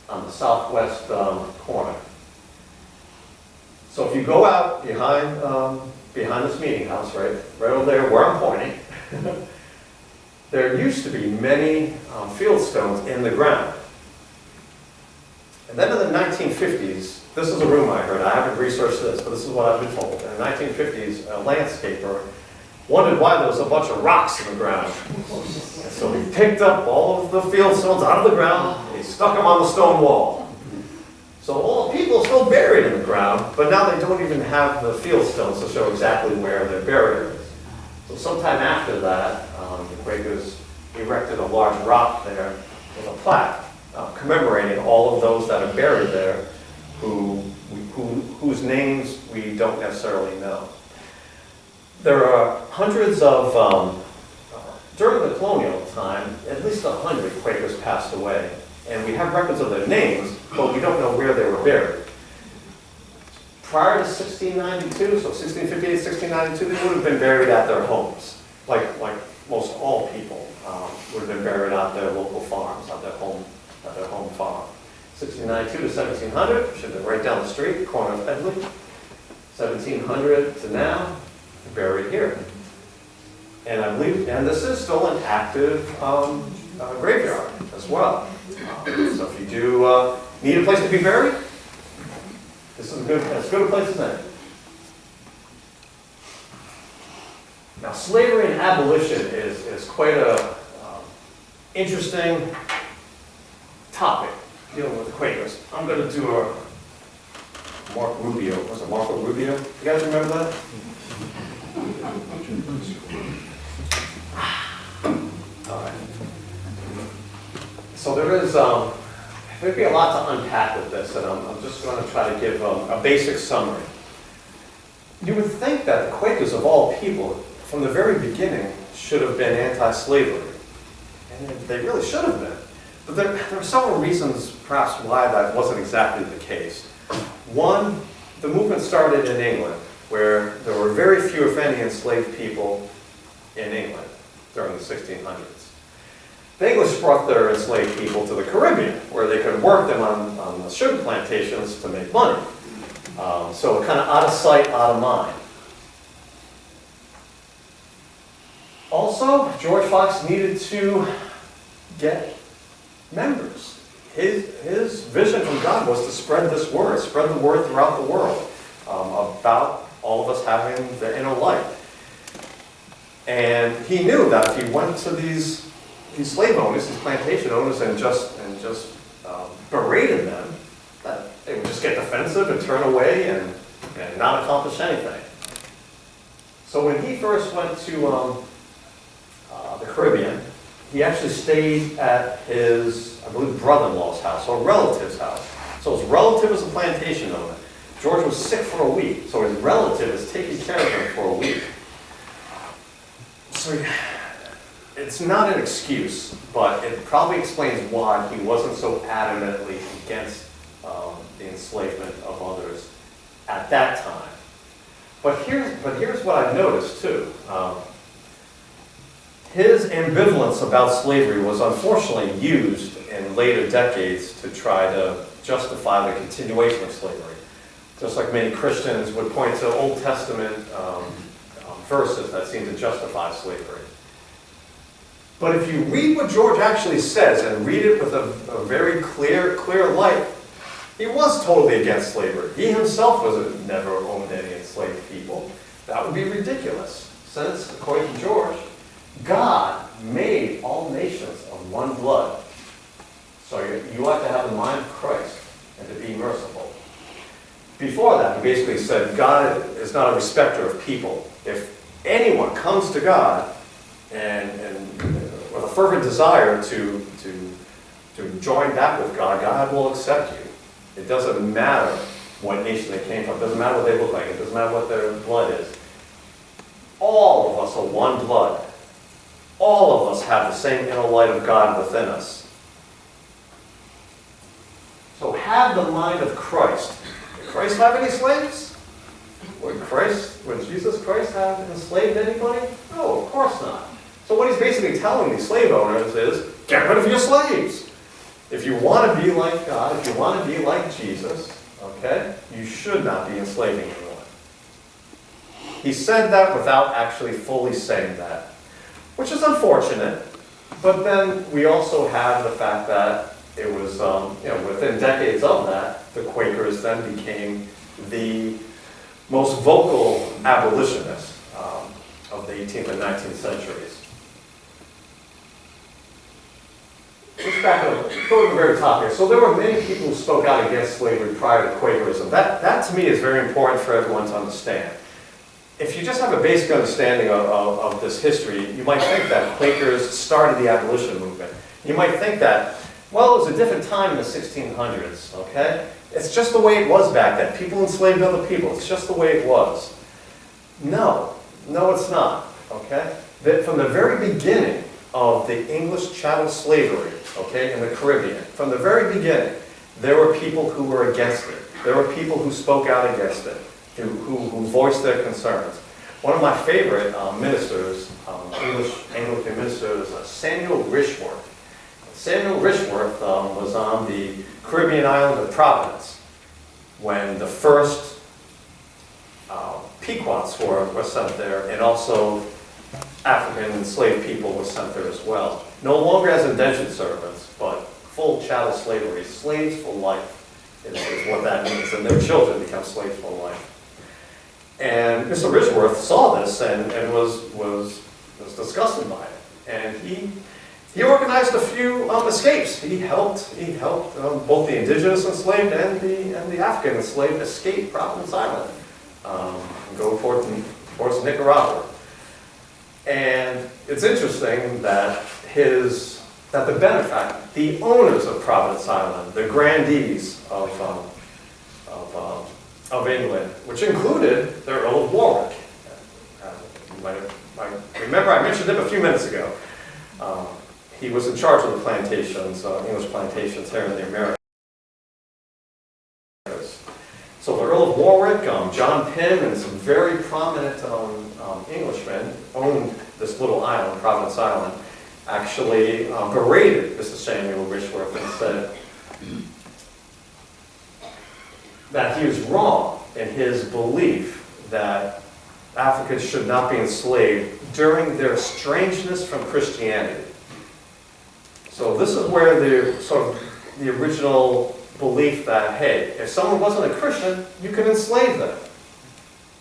Speaker 3: on the southwest corner. So if you go out behind this meeting house, right over there where I'm pointing, there used to be many field stones in the ground. And then in the 1950s, this is a rumor I heard, I haven't researched this, but this is what I've been told. In the 1950s, a landscaper wondered why there was a bunch of rocks in the ground. And so he picked up all of the field stones out of the ground, and he stuck them on the stone wall. So all the people are still buried in the ground, but now they don't even have the field stones to show exactly where their burial is. So sometime after that, the Quakers erected a large rock there with a plaque commemorating all of those that are buried there whose names we don't necessarily know. There are hundreds of, during the colonial time, at least 100 Quakers passed away. And we have records of their names, but we don't know where they were buried. Prior to 1692, so 1658, 1692, they would have been buried at their homes, like most all people would have been buried at their local farms, at their home farm. 1692 to 1700, should have been right down the street, corner of Edley. 1700 to now, buried here. And I believe, and this is still an active graveyard as well. So if you do need a place to be buried, this is as good a place as any. Now, slavery and abolition is quite a interesting topic dealing with the Quakers. I'm going to do Mark Rubio. Was it Marco Rubio? You guys remember that? All right. So there'd be a lot to unpack with this, and I'm just going to try to give a basic summary. You would think that the Quakers, of all people, from the very beginning, should have been anti-slavery. And they really should have been. But there are several reasons, perhaps, why that wasn't exactly the case. One, the movement started in England, where there were very few, if any, enslaved people in England during the 1600s. The English brought their enslaved people to the Caribbean, where they could work them on the sugar plantations to make money. So kind of out of sight, out of mind. Also, George Fox needed to get members. His vision from God was to spread this word, spread the word throughout the world about all of us having the inner light. And he knew that if he went to these slave owners, these plantation owners, and just berated them, that they would just get defensive and turn away and not accomplish anything. So when he first went to the Caribbean, he actually stayed at his, I believe, brother-in-law's house, or relative's house. So his relative was a plantation owner. George was sick for a week, so his relative is taking care of him for a week. So it's not an excuse, but it probably explains why he wasn't so adamantly against the enslavement of others at that time. But here's what I've noticed too. His ambivalence about slavery was unfortunately used in later decades to try to justify the continuation of slavery. Just like many Christians would point to Old Testament verses that seem to justify slavery. But if you read what George actually says, and read it with a very clear light, he was totally against slavery. He himself never owned any enslaved people. That would be ridiculous, since, according to George, God made all nations of one blood. So you ought to have the mind of Christ and to be merciful. Before that, he basically said, God is not a respecter of people. If anyone comes to God and with a fervent desire to join back with God, God will accept you. It doesn't matter what nation they came from. It doesn't matter what they look like. It doesn't matter what their blood is. All of us are one blood. All of us have the same inner light of God within us. So have the mind of Christ. Did Christ have any slaves? Would Jesus Christ have enslaved anybody? No, of course not. So what he's basically telling these slave owners is, get rid of your slaves. If you want to be like God, if you want to be like Jesus, okay, you should not be enslaving anyone. He said that without actually fully saying that, which is unfortunate. But then we also have the fact that it was, within decades of that, the Quakers then became the most vocal abolitionists of the 18th and 19th centuries. Let's back up, go to the very top here. So there were many people who spoke out against slavery prior to Quakerism. That to me is very important for everyone to understand. If you just have a basic understanding of this history, you might think that Quakers started the abolition movement. You might think that, well, it was a different time in the 1600s, okay? It's just the way it was back then. People enslaved other people. It's just the way it was. No, it's not, okay? From the very beginning of the English chattel slavery, okay, in the Caribbean, from the very beginning, there were people who were against it. There were people who spoke out against it, who voiced their concerns. One of my favorite ministers, English Anglican ministers, Samuel Richworth. Samuel Richworth was on the Caribbean island of Providence when the first Pequots were sent there, and also African enslaved people were sent there as well. No longer as indentured servants, but full chattel slavery, slaves for life is what that means, and their children become slaves for life. And Mr. Richworth saw this and was disgusted by it. And he He organized a few escapes. He helped both the indigenous enslaved and the African enslaved escape Providence Island, and go towards Nicaragua. And it's interesting that the benefactor, the owners of Providence Island, the grandees of England, which included the Earl of Warwick. Remember, I mentioned him a few minutes ago. He was in charge of the plantations, English plantations here in the Americas. So the Earl of Warwick, John Pym, and some very prominent Englishmen owned this little island, Providence Island, actually berated Mr. Samuel Richworth and said that he was wrong in his belief that Africans should not be enslaved during their estrangeness from Christianity. So this is where the original belief that, hey, if someone wasn't a Christian, you could enslave them,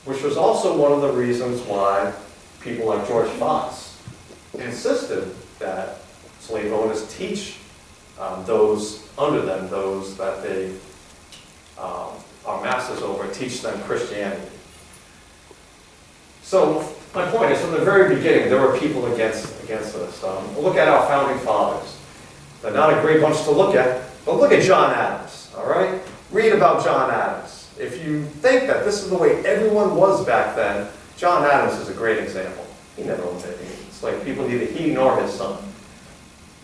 Speaker 3: which was also one of the reasons why people like George Fox insisted that slave owners teach those under them, those that they are masters over, teach them Christianity. So my point is, from the very beginning, there were people against us. Look at our founding fathers. They're not a great bunch to look at, but look at John Adams, all right? Read about John Adams. If you think that this is the way everyone was back then, John Adams is a great example. He never owned any enslaved people, neither he nor his son.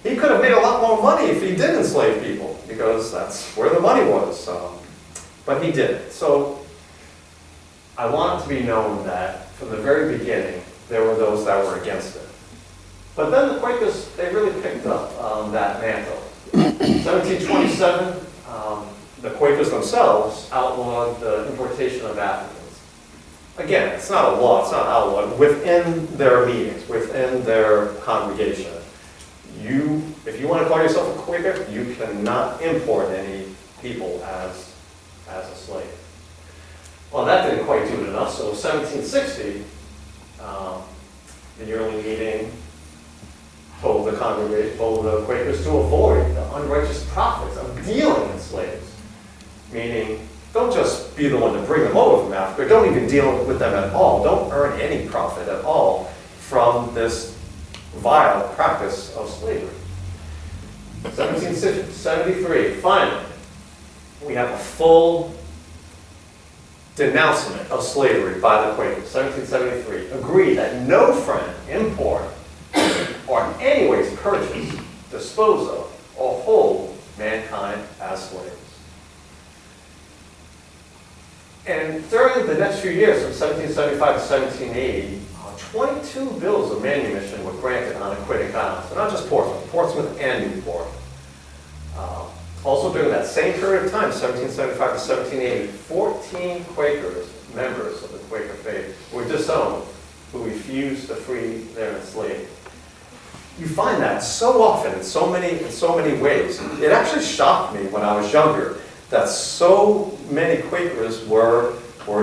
Speaker 3: He could have made a lot more money if he did enslave people, because that's where the money was. But he didn't. So I want it to be known that from the very beginning, there were those that were against it. But then the Quakers, they really picked up that mantle. 1727, the Quakers themselves outlawed the importation of Africans. Again, it's not a law, it's not outlawed. Within their meetings, within their congregation, if you want to call yourself a Quaker, you cannot import any people as a slave. Well, that didn't quite do it enough, so 1760, the yearly meeting told the Quakers to avoid the unrighteous profits of dealing in slaves. Meaning, don't just be the one to bring them over from Africa, don't even deal with them at all, don't earn any profit at all from this vile practice of slavery. 1773, finally, we have a full denouncement of slavery by the Quakers. 1773, agree that no friend, import, or in any ways purchase, dispose of, or hold mankind as slaves. And during the next few years, from 1775 to 1780, 22 bills of manumission were granted on Aquidneck Island. So not just Portsmouth and Newport. Also during that same period of time, 1775 to 1780, 14 Quakers, members of the Quaker faith, were disowned, who refused to free their enslaved. You find that so often in so many ways. It actually shocked me when I was younger that so many Quakers were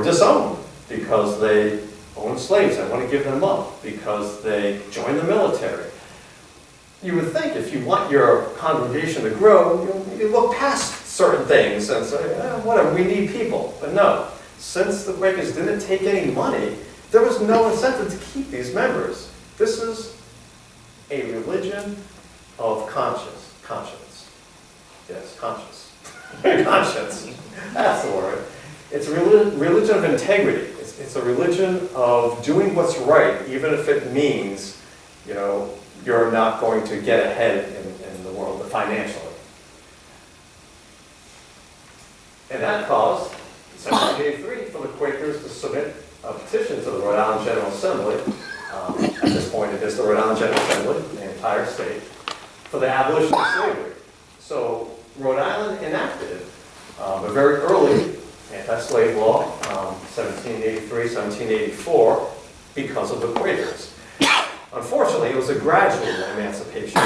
Speaker 3: disowned because they owned slaves and want to give them up, because they joined the military. You would think if you want your congregation to grow, you look past certain things and say, whatever, we need people. But no, since the Quakers didn't take any money, there was no incentive to keep these members. This is a religion of conscience. Yes, conscience. Conscience. That's the word. It's a religion of integrity. It's a religion of doing what's right, even if it means, you're not going to get ahead in the world financially. And that caused, in 1783, for the Quakers to submit a petition to the Rhode Island General Assembly. At this point, it is the Rhode Island General Assembly, the entire state, for the abolition of slavery. So Rhode Island enacted a very early anti-slave law, 1783, 1784, because of the Quakers. Unfortunately, it was a gradual emancipation.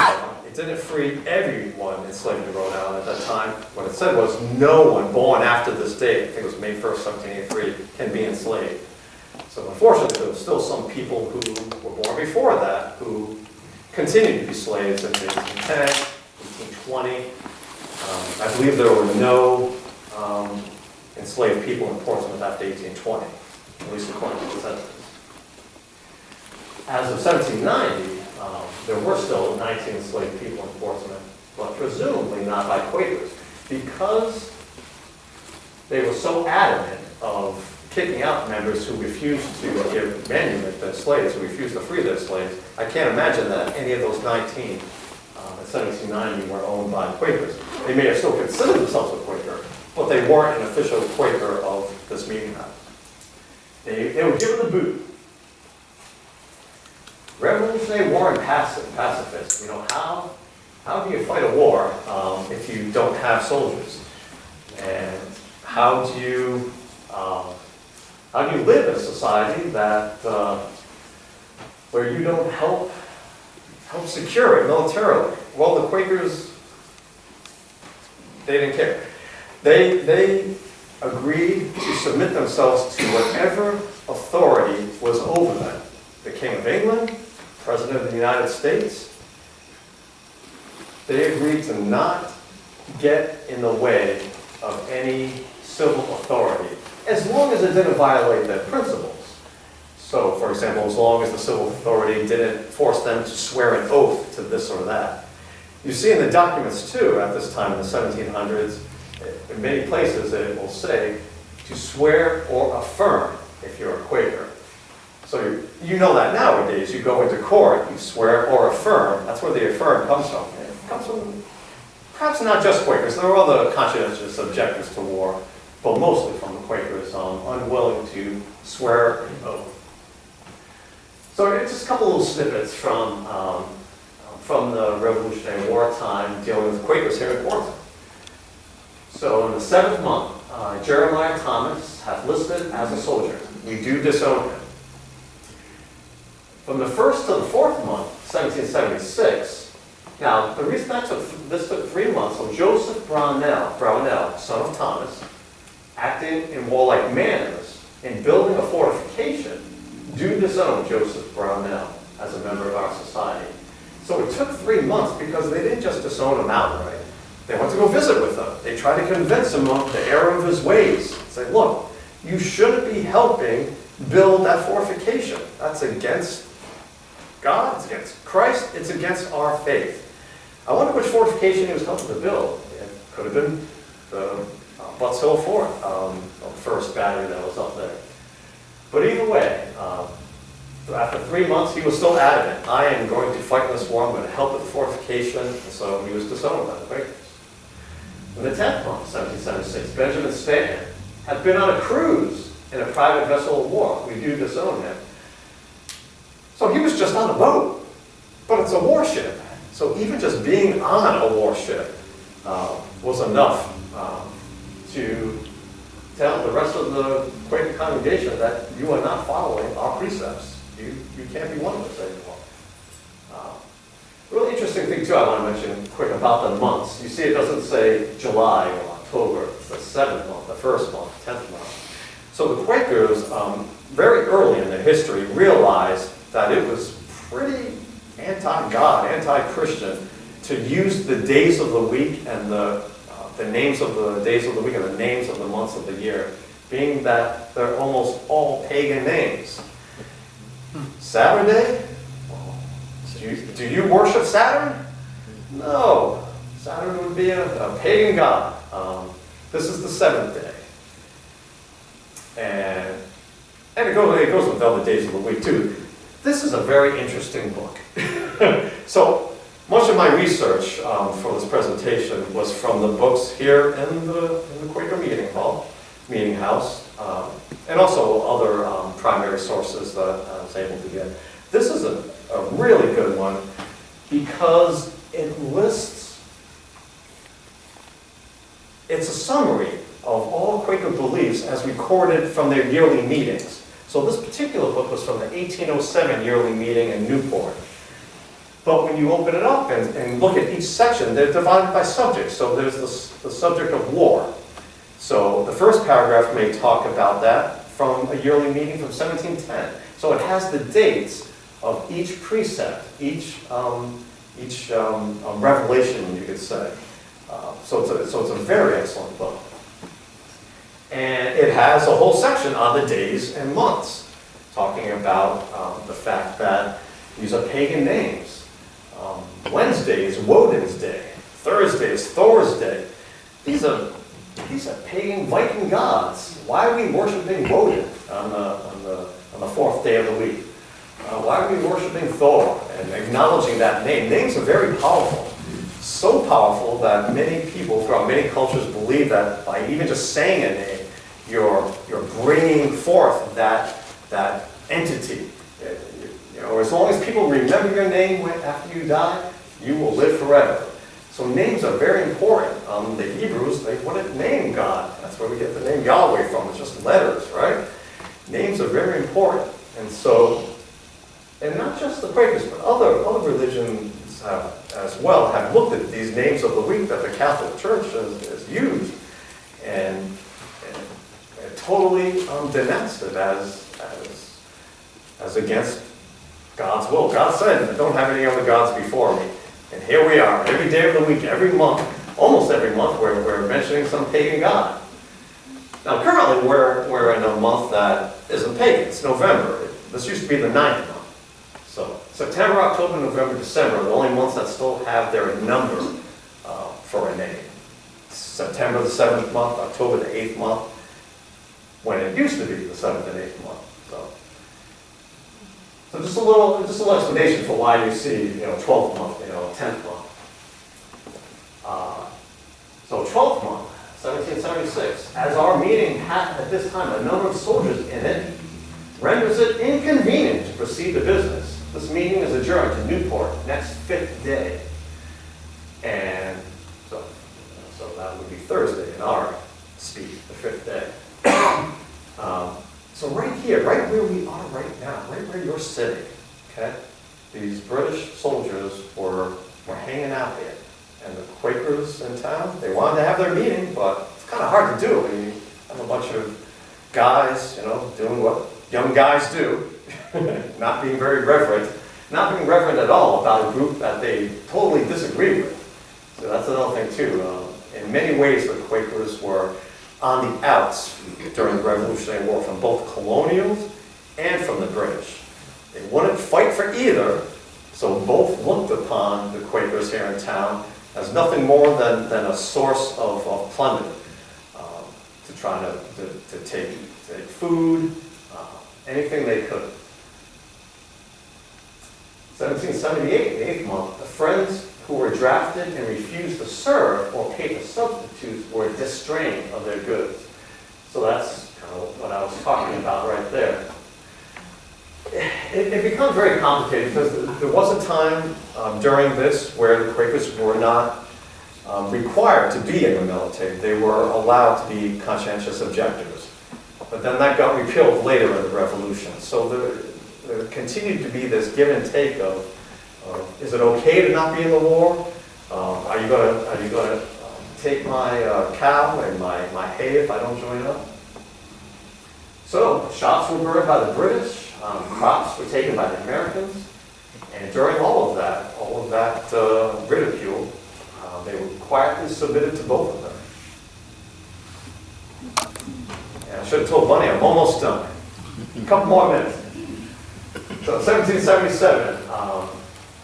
Speaker 3: It didn't free everyone enslaved in Rhode Island at that time. What it said was no one born after this date, I think it was May 1st, 1783, can be enslaved. So unfortunately, there were still some people who were born before that who continued to be slaves in 1810, 1820. I believe there were no enslaved people in Portsmouth after 1820, at least according to the census. As of 1790, there were still 19 enslaved people in Portsmouth, but presumably not by Quakers, because they were so adamant of kicking out members who refused to give manumit to slaves, who refused to free their slaves. I can't imagine that any of those 19 in 1790 were owned by Quakers. They may have still considered themselves a Quaker, but they weren't an official Quaker of this Meetinghouse. They were given the boot. Revolutionary War and Pacifists. You know, how do you fight a war if you don't have soldiers? And how do you live in a society that where you don't help secure it militarily? Well, the Quakers, they didn't care. They agreed to submit themselves to whatever authority was over them. The King of England, President of the United States. They agreed to not get in the way of any civil authority, as long as it didn't violate their principles. So, for example, as long as the civil authority didn't force them to swear an oath to this or that. You see in the documents, too, at this time in the 1700s, in many places it will say to swear or affirm if you're a Quaker. So you know that nowadays. You go into court, you swear or affirm. That's where the affirm comes from. It comes from perhaps not just Quakers. There were other conscientious objectors to war, but mostly from the Quakers, unwilling to swear an oath. So it's just a couple little snippets from the Revolutionary War time dealing with Quakers here in Portsmouth. So in the 7th month, Jeremiah Thomas hath listed as a soldier. We do disown him. From the 1st to the 4th month, 1776, now the reason this took 3 months, so Joseph Brownell, son of Thomas, acting in warlike manners in building a fortification, do disown Joseph Brownell as a member of our society. So it took 3 months because they didn't just disown him outright. They went to go visit with him. They tried to convince him of the error of his ways. Say, look, you shouldn't be helping build that fortification. That's against God, it's against Christ, it's against our faith. I wonder which fortification he was helping to build. It could have been the Butts Hill Fort, the first battery that was up there. But either way, after 3 months, he was still adamant. I am going to fight in this war. I'm going to help with the fortification. And so he was disowned by the Quakers. In the 10th month, 1776, Benjamin Stanton had been on a cruise in a private vessel of war. We do disown him. So he was just on a boat, but it's a warship. So even just being on a warship was enough to tell the rest of the Quaker congregation that you are not following our precepts. You can't be one of us anymore. Really interesting thing too I want to mention quick about the months. You see it doesn't say July or October. It's the 7th month, the 1st month, 10th month. So the Quakers, very early in their history, realized that it was pretty anti-God, anti-Christian to use the days of the week and the names of the days of the week and the names of the months of the year, being that they're almost all pagan names. Saturday? Do you worship Saturn? No. Saturn would be a pagan god. This is the 7th day. And it goes with other days of the week too. This is a very interesting book. So much of my research for this presentation was from the books here in the Quaker Meetinghouse, and also other primary sources that I was able to get. This is a really good one because it lists, it's a summary of all Quaker beliefs as recorded from their yearly meetings. So this particular book was from the 1807 yearly meeting in Newport. But when you open it up and look at each section, they're divided by subject. So there's the subject of war. So the first paragraph may talk about that from a yearly meeting from 1710. So it has the dates of each precept, each revelation, you could say. So it's a very excellent book. And it has a whole section on the days and months, talking about the fact that these are pagan names. Wednesday is Woden's Day. Thursday is Thor's Day. These are pagan Viking gods. Why are we worshiping Woden on the fourth day of the week? Why are we worshiping Thor and acknowledging that name? Names are very powerful. So powerful that many people throughout many cultures believe that by even just saying a name, you're bringing forth that entity. You know, as long as people remember your name after you die, you will live forever. So names are very important. The Hebrews, they wouldn't name God. That's where we get the name Yahweh from. It's just letters, right? Names are very important. And so, and not just the Quakers, but other religions as well have looked at these names of the week that the Catholic Church has used and totally denounced it as against God's will. God said, don't have any other gods before me. And here we are, every day of the week, every month, almost every month, we're mentioning some pagan god. Now currently we're in a month that isn't pagan, it's November. This used to be the 9th month. So September, October, November, December are the only months that still have their number for a name. September the 7th month, October the 8th month, when it used to be the 7th and 8th month. So just a little explanation for why you see, 12th month, 10th month. So 12th month, 1776, as our meeting had at this time a number of soldiers in it, renders it inconvenient to proceed to business. This meeting is adjourned to Newport next 5th day. And so that would be Thursday in our speech, the 5th day. So right here, right where we are right now, right where you're sitting, okay? These British soldiers were hanging out here. And the Quakers in town, they wanted to have their meeting, but it's kind of hard to do. I mean, you have a bunch of guys, doing what young guys do, not being very reverent, not being reverent at all about a group that they totally disagree with. So that's another thing too. In many ways, the Quakers were on the outs during the Revolutionary War from both colonials and from the British. They wouldn't fight for either, so both looked upon the Quakers here in town as nothing more than a source of plunder, to try to take food, anything they could. 1778, the 8th month, the friends who were drafted and refused to serve or pay for substitutes were distrained of their goods. So that's kind of what I was talking about right there. It becomes very complicated because there was a time during this where the Quakers were not required to be in the military. They were allowed to be conscientious objectors. But then that got repealed later in the Revolution. So there continued to be this give and take of is it okay to not be in the war? Are you going to take my cow and my hay if I don't join up? So shops were burned by the British. Crops were taken by the Americans, and during all of that ridicule, they were quietly submitted to both of them. And I should have told Bunny I'm almost done. A couple more minutes. So 1777.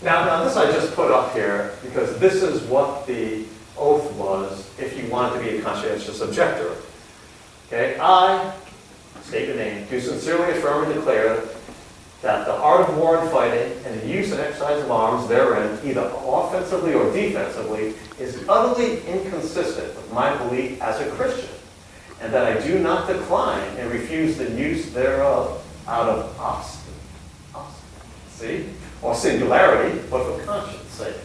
Speaker 3: Now this I just put up here because this is what the oath was if you wanted to be a conscientious objector. Okay, I state your name, do sincerely affirm and declare that the art of war and fighting and the use and exercise of arms therein, either offensively or defensively, is utterly inconsistent with my belief as a Christian, and that I do not decline and refuse the use thereof out of obstinacy or singularity, but for conscience sake.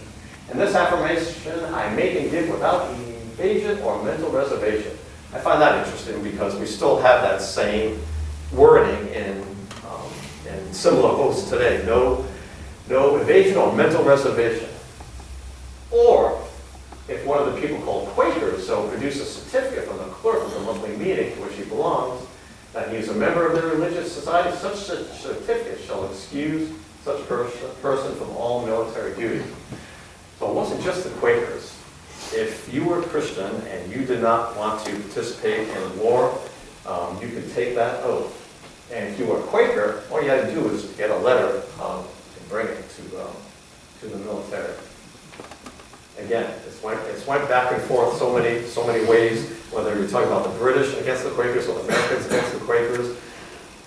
Speaker 3: And this affirmation I make and give without evasion or mental reservation. I find that interesting because we still have that same wording in similar oaths today. No evasion or mental reservation. Or, if one of the people called Quakers so produce a certificate from the clerk of the monthly meeting to which he belongs, that he is a member of the religious society, such a certificate shall excuse such person from all military duty. So it wasn't just the Quakers. If you were a Christian and you did not want to participate in war, you could take that oath. And if you were a Quaker, all you had to do was get a letter and bring it to the military. Again, it's went back and forth so many ways, whether you're talking about the British against the Quakers or the Americans against the Quakers.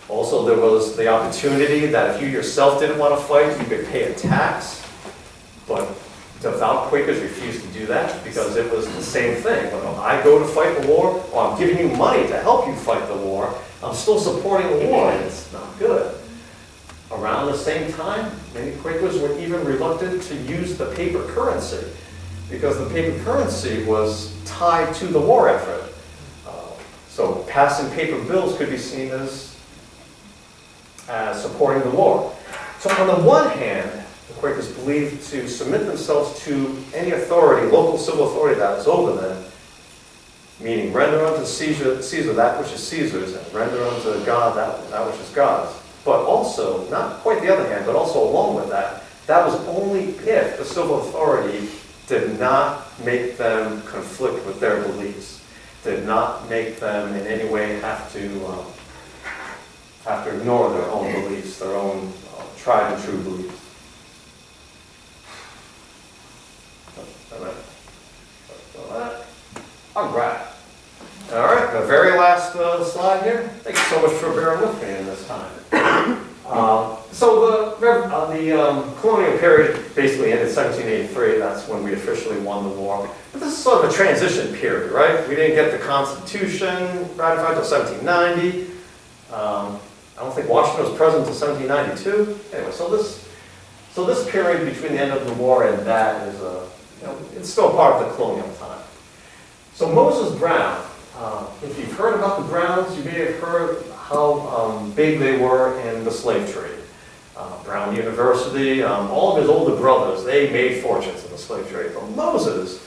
Speaker 3: Also, there was the opportunity that if you yourself didn't want to fight, you could pay a tax. But devout Quakers refused to do that because it was the same thing. When I go to fight the war, or I'm giving you money to help you fight the war, I'm still supporting the war, and it's not good. Around the same time, many Quakers were even reluctant to use the paper currency because the paper currency was tied to the war effort. So passing paper bills could be seen as supporting the war. So on the one hand, the Quakers believed to submit themselves to any authority, local civil authority that was over them, meaning render unto Caesar that which is Caesar's, and render unto God that which is God's. But also, not quite the other hand, but also along with that, that was only if the civil authority did not make them conflict with their beliefs, did not make them in any way have to ignore their own beliefs, their own tried and true beliefs. All right, the very last slide here. Thank you so much for bearing with me in this time. So the colonial period basically ended in 1783. That's when we officially won the war. But this is sort of a transition period, right? We didn't get the Constitution ratified until 1790. I don't think Washington was president until 1792. Anyway, so this period between the end of the war and that is it's still part of the colonial time. So Moses Brown, if you've heard about the Browns, you may have heard how big they were in the slave trade. Brown University, all of his older brothers, they made fortunes in the slave trade. But Moses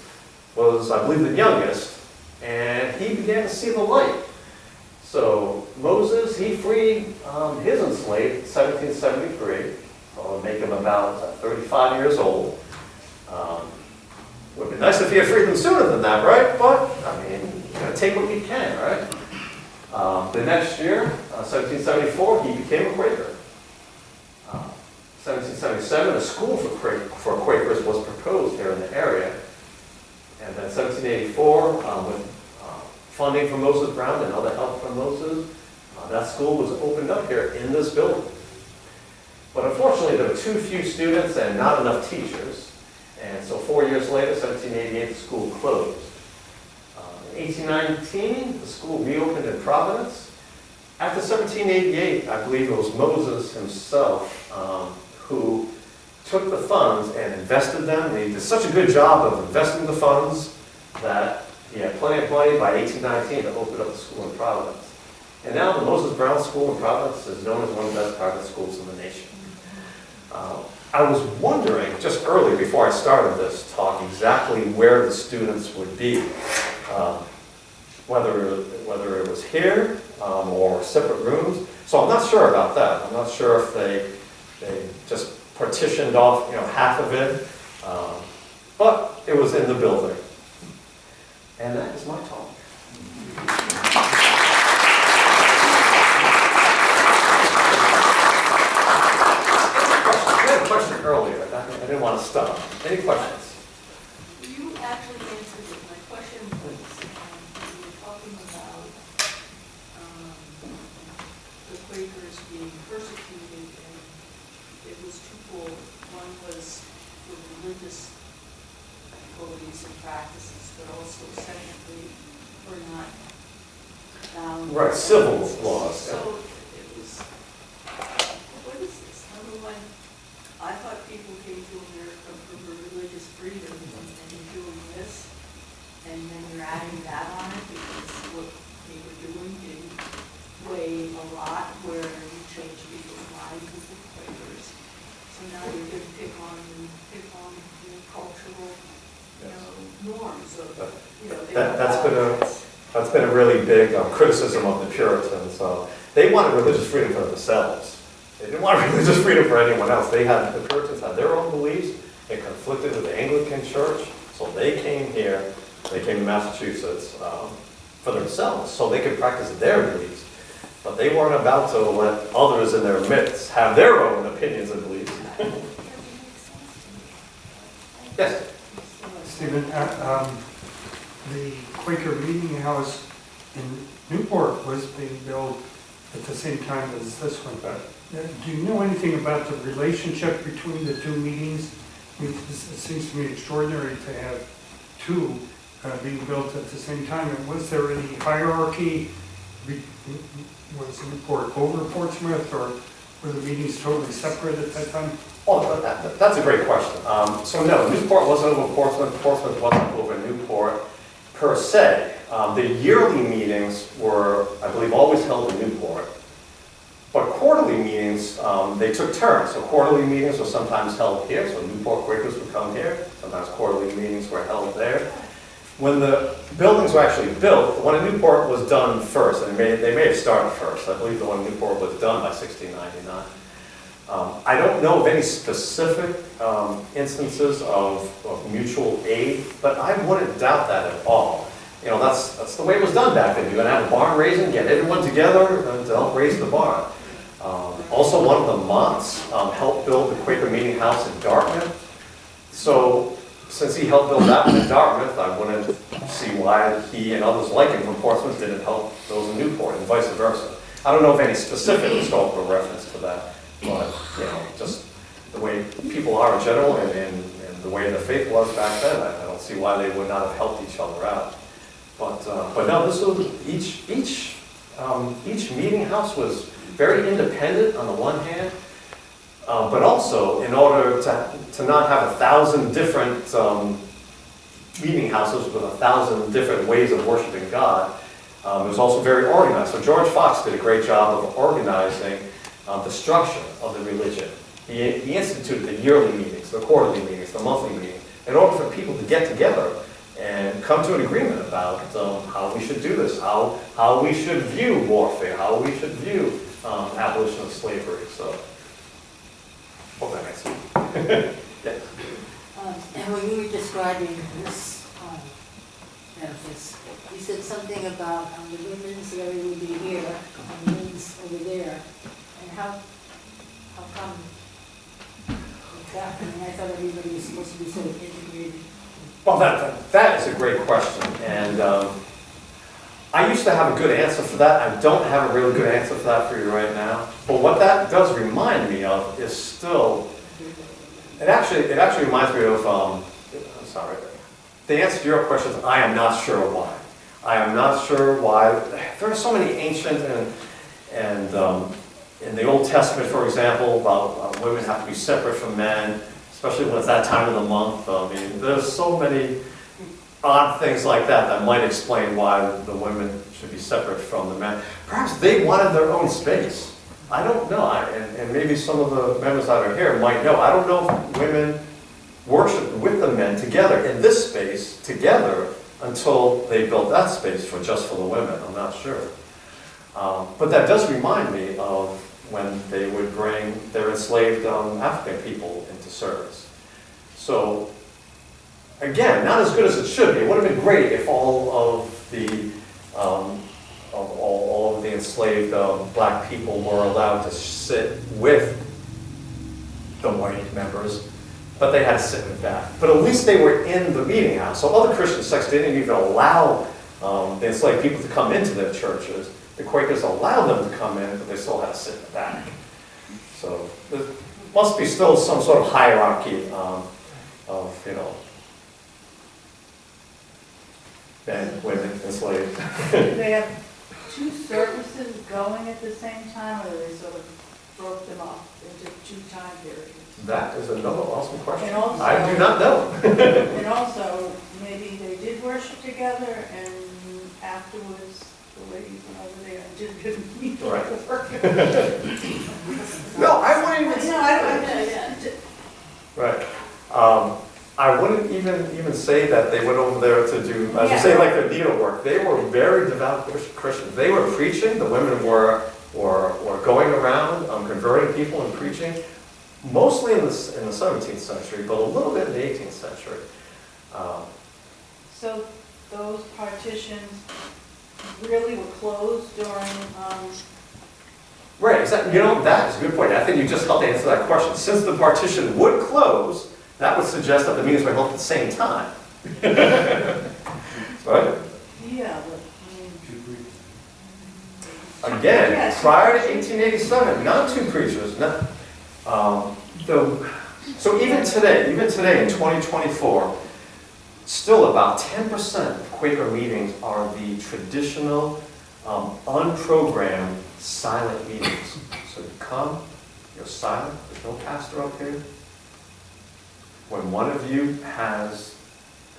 Speaker 3: was, I believe, the youngest, and he began to see the light. So Moses, he freed his enslaved in 1773, so make him about 35 years old. Would be nice if he had freed them sooner than that, right? But, I mean, you gotta take what you can, right? The next year, 1774, he became a Quaker. 1777, a school for Quakers was proposed here in the area. And then 1784, with funding from Moses Brown and other help from Moses, that school was opened up here in this building. But unfortunately, there were too few students and not enough teachers. And so 4 years later, 1788, the school closed. In 1819, the school reopened in Providence. After 1788, I believe it was Moses himself who took the funds and invested them. He did such a good job of investing the funds that he had plenty of money by 1819 to open up the school in Providence. And now the Moses Brown School in Providence is known as one of the best private schools in the nation. I was wondering, just early before I started this talk, exactly where the students would be. Whether it was here or separate rooms. So I'm not sure about that. I'm not sure if they just partitioned off half of it. But it was in the building. And that is my talk. Question earlier. I didn't want to stop. Any questions?
Speaker 4: You actually answered it. My question was, you were talking about the Quakers being persecuted, and it was twofold. One was the religious beliefs and practices, but also secondly, were not bound.
Speaker 3: Right, civil laws.
Speaker 4: So it was, what is this? Number one, I thought people came to America for religious freedom, and you're doing this, and then you're adding that on it because what they were doing didn't weigh a lot, where you change people's lives with the Quakers. So now you're going to pick on the cultural, norms of,
Speaker 3: That's been a really big criticism of the Puritans. They wanted religious freedom for themselves. They didn't want religious freedom for anyone else. The Puritans had their own beliefs. It conflicted with the Anglican Church, so they came here. They came to Massachusetts for themselves, so they could practice their beliefs. But they weren't about to let others in their midst have their own opinions and beliefs. Yes?
Speaker 5: Stephen, the Quaker Meetinghouse in Newport was being built at the same time as this one. Do you know anything about the relationship between the two meetings? I mean, it seems to me extraordinary to have two being built at the same time. And was there any hierarchy? Was Newport over Portsmouth, or were the meetings totally separate at that time?
Speaker 3: Oh, that's a great question. So no, Newport wasn't over Portsmouth. Portsmouth wasn't over Newport per se. The yearly meetings were, I believe, always held in Newport. But quarterly meetings, they took turns. So quarterly meetings were sometimes held here, so Newport Quakers would come here. Sometimes quarterly meetings were held there. When the buildings were actually built, the one in Newport was done first, and they may have started first. I believe the one in Newport was done by 1699. I don't know of any specific instances of mutual aid, but I wouldn't doubt that at all. You know, that's the way it was done back then. You're going to have a barn raising, get everyone together to help raise the barn. Also, one of the Motts helped build the Quaker Meetinghouse in Dartmouth. So, since he helped build that one in Dartmouth, I wouldn't see why he and others like him from Portsmouth didn't help those in Newport, and vice versa. I don't know of any specific historical reference to that, but, you know, just the way people are in general and the way the faith was back then, I don't see why they would not have helped each other out. But no, this was each meeting house was very independent on the one hand, but also in order to not have 1,000 different meeting houses with 1,000 different ways of worshiping God, it was also very organized. So George Fox did a great job of organizing the structure of the religion. He instituted the yearly meetings, the quarterly meetings, the monthly meetings, in order for people to get together and come to an agreement about how we should do this, how we should view warfare, how we should view abolition of slavery. So, hope that makes sense. Yes.
Speaker 6: And when you were describing this Memphis, you said something about the women's area would be here and the men's over there. And how come that? I mean, I thought everybody was supposed to be sort of integrated.
Speaker 3: Well, that is a great question, and I used to have a good answer for that. I don't have a really good answer for that for you right now. But what that does remind me of is still, it actually reminds me of, I'm sorry, the answer to your question is I am not sure why. I am not sure why. There are so many ancient and in the Old Testament, for example, about women have to be separate from men, especially when it's that time of the month. I mean, there's so many odd things like that that might explain why the women should be separate from the men. Perhaps they wanted their own space. I don't know, and maybe some of the members that are here might know. I don't know if women worshiped with the men together in this space together until they built that space just for the women. I'm not sure. But that does remind me of when they would bring their enslaved African people into service. So, again, not as good as it should be. It would have been great if all of the enslaved black people were allowed to sit with the white members, but they had to sit in the back. But at least they were in the meeting house. So other Christian sects didn't even allow the enslaved people to come into their churches. The Quakers allowed them to come in, but they still had to sit in the back. So there must be still some sort of hierarchy of, you know, men, women, enslaved.
Speaker 4: Do they have two services going at the same time, or they sort of broke them up into two time periods?
Speaker 3: That is another awesome question.
Speaker 4: And also,
Speaker 3: I do not know.
Speaker 4: and also, maybe they did worship together, and afterwards, the ladies went over there and didn't meet the
Speaker 3: Right.
Speaker 4: work.
Speaker 3: No, I wouldn't even say.
Speaker 4: No, I
Speaker 3: Right. I wouldn't even say that they went over there to do, as you say, like their needlework. They were very devout Christians. They were preaching. The women were were going around converting people and preaching, mostly in the 17th century, but a little bit in the 18th century.
Speaker 4: So those partitions really were closed during,
Speaker 3: Right, exactly. You know, that's a good point. I think you just helped answer that question. Since the partition would close, that would suggest that the meetings were held at the same time. Right?
Speaker 4: yeah, but,
Speaker 3: Again,
Speaker 4: Yes.
Speaker 3: prior to 1887, not two preachers. So even today in 2024, still about 10% of Quaker meetings are the traditional, unprogrammed, silent meetings. So you come, you're silent, there's no pastor up here. When one of you has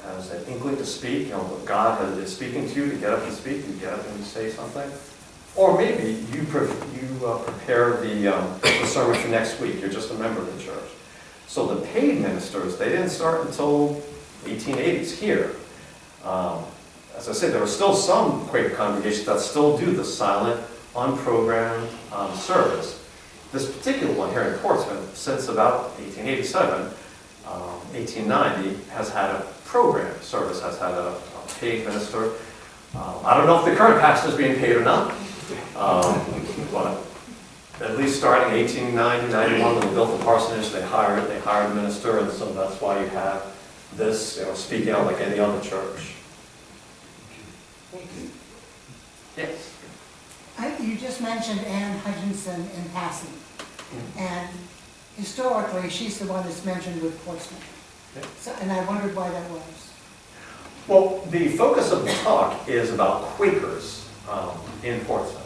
Speaker 3: an inkling to speak, God is speaking to you to get up and speak, you get up and you say something. Or maybe you prepare the sermon for next week, you're just a member of the church. So the paid ministers, they didn't start until 1880s here. As I said, there are still some Quaker congregations that still do the silent, unprogrammed service. This particular one here in Portsmouth, since about 1887, 1890, has had a program service, has had a paid minister. I don't know if the current pastor is being paid or not, but at least starting 1890, 91, when they built the parsonage, they hired a minister, and so that's why you have this, speaking out like any other church. Yes.
Speaker 7: You just mentioned Anne Hutchinson in passing, and historically, she's the one that's mentioned with Portsmouth.
Speaker 3: Okay.
Speaker 7: So, and I wondered why that was.
Speaker 3: Well, the focus of the talk is about Quakers in Portsmouth.